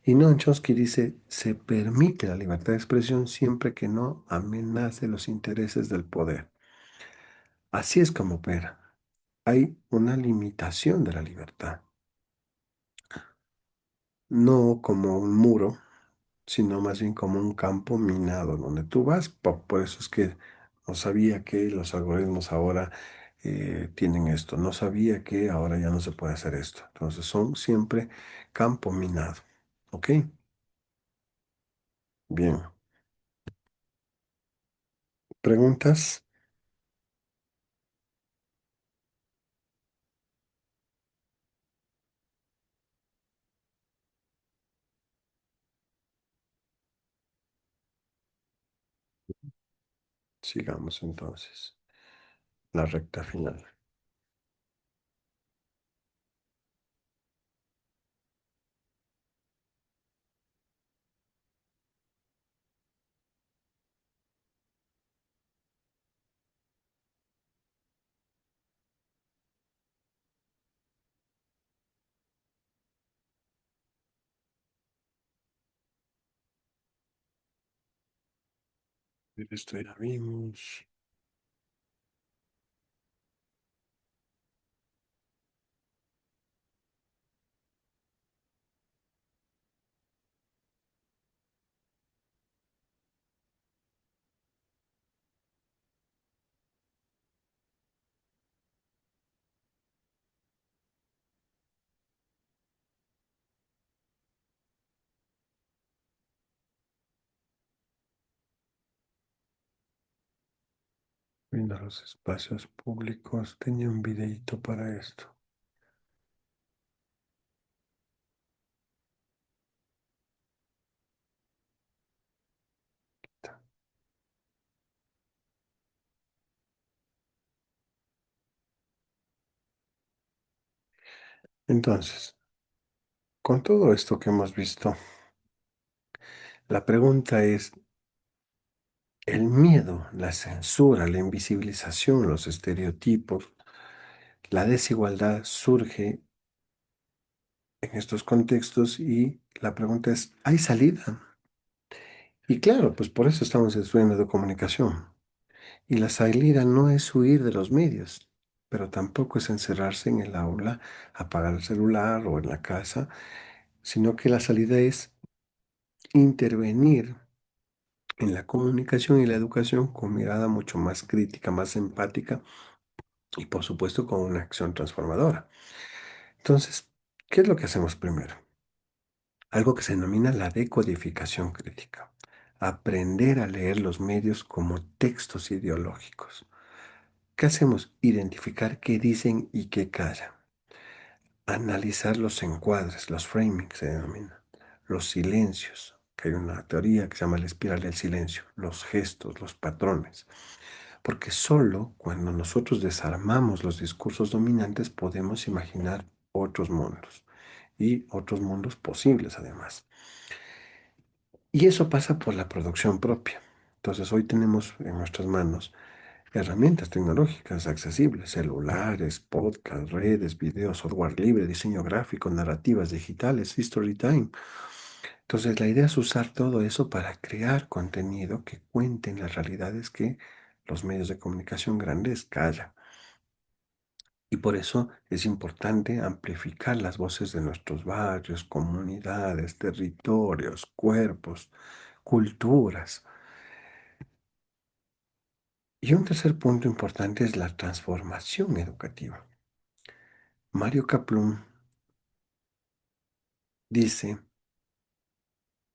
Y Noam Chomsky dice, se permite la libertad de expresión siempre que no amenace los intereses del poder. Así es como opera. Hay una limitación de la libertad, no como un muro, sino más bien como un campo minado donde tú vas. Por eso es que no sabía que los algoritmos ahora tienen esto, no sabía que ahora ya no se puede hacer esto. Entonces son siempre campo minado. ¿Ok? Bien. ¿Preguntas? Sigamos entonces. La recta final. Esto ya vimos. Viendo los espacios públicos, tenía un videito para esto. Entonces, con todo esto que hemos visto, la pregunta es, ¿el miedo, la censura, la invisibilización, los estereotipos, la desigualdad surge en estos contextos? Y la pregunta es, ¿hay salida? Y claro, pues por eso estamos estudiando de comunicación. Y la salida no es huir de los medios, pero tampoco es encerrarse en el aula, apagar el celular o en la casa, sino que la salida es intervenir en la comunicación y la educación con mirada mucho más crítica, más empática y por supuesto con una acción transformadora. Entonces, ¿qué es lo que hacemos primero? Algo que se denomina la decodificación crítica. Aprender a leer los medios como textos ideológicos. ¿Qué hacemos? Identificar qué dicen y qué callan. Analizar los encuadres, los framings se denominan. Los silencios, que hay una teoría que se llama la espiral del silencio. Los gestos, los patrones. Porque solo cuando nosotros desarmamos los discursos dominantes podemos imaginar otros mundos y otros mundos posibles además. Y eso pasa por la producción propia. Entonces hoy tenemos en nuestras manos herramientas tecnológicas accesibles, celulares, podcasts, redes, videos, software libre, diseño gráfico, narrativas digitales, history time. Entonces la idea es usar todo eso para crear contenido que cuenten las realidades que los medios de comunicación grandes callan. Y por eso es importante amplificar las voces de nuestros barrios, comunidades, territorios, cuerpos, culturas. Y un tercer punto importante es la transformación educativa. Mario Kaplun dice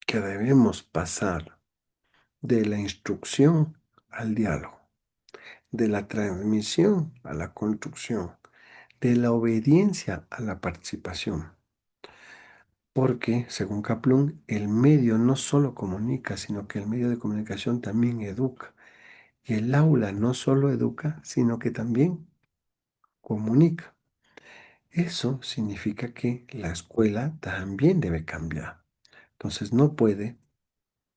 que debemos pasar de la instrucción al diálogo, de la transmisión a la construcción, de la obediencia a la participación. Porque, según Kaplun, el medio no solo comunica, sino que el medio de comunicación también educa. Y el aula no solo educa, sino que también comunica. Eso significa que la escuela también debe cambiar. Entonces no puede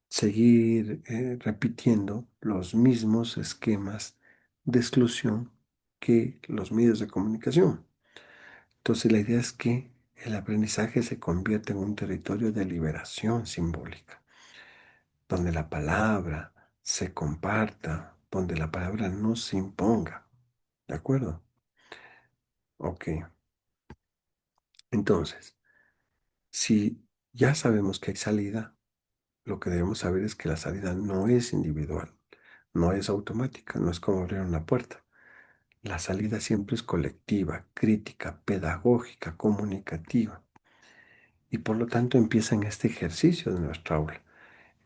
seguir repitiendo los mismos esquemas de exclusión que los medios de comunicación. Entonces la idea es que el aprendizaje se convierta en un territorio de liberación simbólica, donde la palabra se comparta, donde la palabra no se imponga. ¿De acuerdo? Ok. Entonces, si ya sabemos que hay salida, lo que debemos saber es que la salida no es individual, no es automática, no es como abrir una puerta. La salida siempre es colectiva, crítica, pedagógica, comunicativa. Y por lo tanto empieza en este ejercicio de nuestra aula,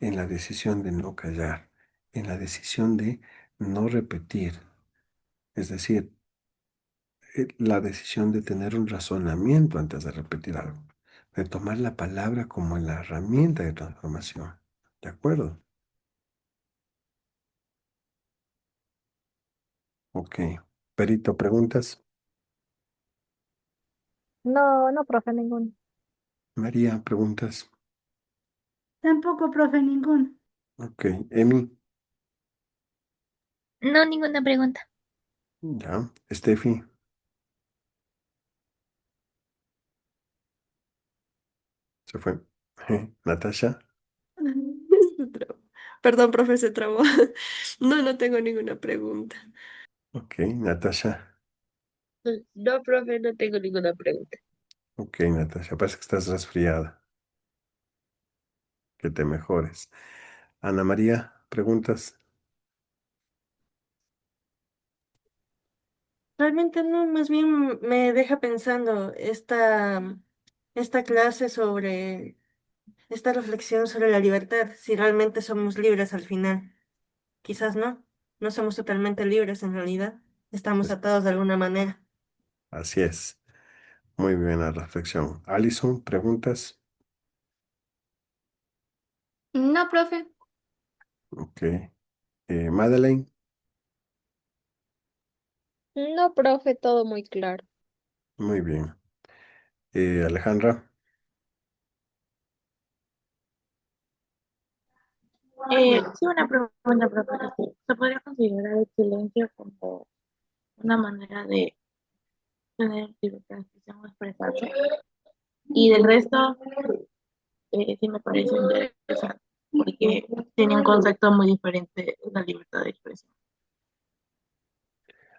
en la decisión de no callar, en la decisión de no repetir, es decir, la decisión de tener un razonamiento antes de repetir algo, de tomar la palabra como la herramienta de transformación. ¿De acuerdo? Ok. Perito, ¿preguntas? No, no, profe, ninguno. María, ¿preguntas? Tampoco, profe, ninguno. Ok. Emi, No, ninguna pregunta. ya. Steffi, se fue. Natasha, Se trabó. Perdón, profe, se trabó. No, no tengo ninguna pregunta. ok. Natasha, No, profe, no tengo ninguna pregunta. ok. Natasha, parece que estás resfriada. Que te mejores. Ana María, ¿preguntas? Realmente no, más bien me deja pensando esta clase sobre, esta reflexión sobre la libertad, si realmente somos libres al final. Quizás no, no somos totalmente libres en realidad, estamos Es- atados de alguna manera. Así es. Muy buena reflexión. Alison, ¿preguntas? No, profe. Ok. Madeleine, No, profe, todo muy claro. muy bien. Alejandra, Sí, una pregunta, profesor. ¿Se podría considerar el silencio como una manera de tener libertad de expresión o expresarse? Y del resto, sí me parece interesante, porque tiene un concepto muy diferente de la libertad de expresión.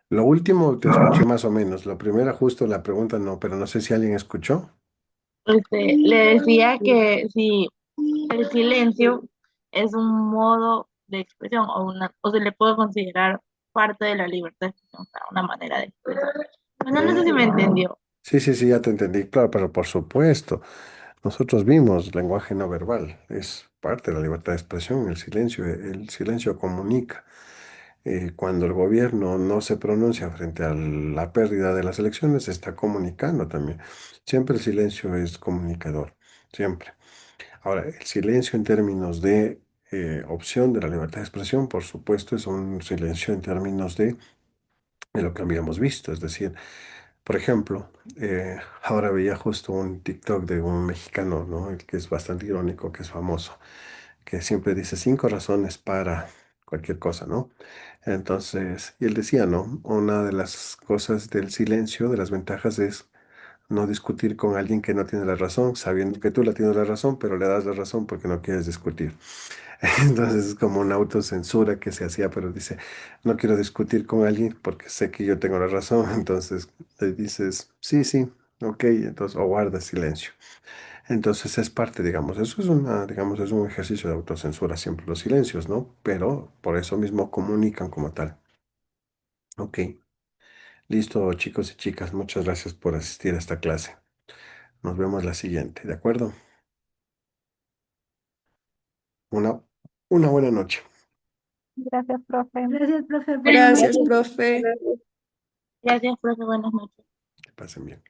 Lo último te escuché más o menos. Lo primero, justo la pregunta no, pero no sé si alguien escuchó. Le decía que si el silencio es un modo de expresión o se le puede considerar parte de la libertad de expresión, o sea, una manera de expresar. Bueno, no sé si me entendió. Sí, sí, sí, ya te entendí. Claro, pero por supuesto, nosotros vimos lenguaje no verbal. Es parte de la libertad de expresión. El silencio comunica. Cuando el gobierno no se pronuncia frente a la pérdida de las elecciones, está comunicando también. Siempre el silencio es comunicador, siempre. Ahora, el silencio en términos de opción de la libertad de expresión, por supuesto, es un silencio en términos de lo que habíamos visto. Es decir, por ejemplo, ahora veía justo un TikTok de un mexicano, ¿no? El que es bastante irónico, que es famoso, que siempre dice 5 razones para cualquier cosa, ¿no? Entonces, y él decía, ¿no? Una de las cosas del silencio, de las ventajas es no discutir con alguien que no tiene la razón, sabiendo que tú la tienes la razón, pero le das la razón porque no quieres discutir. Entonces es como una autocensura que se hacía, pero dice, no quiero discutir con alguien porque sé que yo tengo la razón. Entonces le dices, sí, sí, ok, entonces, o guarda silencio. Entonces es parte, digamos, eso es digamos, es un ejercicio de autocensura siempre los silencios, ¿no? Pero por eso mismo comunican como tal. Ok, listo, chicos y chicas, muchas gracias por asistir a esta clase. Nos vemos la siguiente, ¿de acuerdo? Una, una buena noche. Gracias, profe. Gracias, profe. Buenas Gracias, noches. profe. Gracias, profe. Buenas noches. Que pasen bien.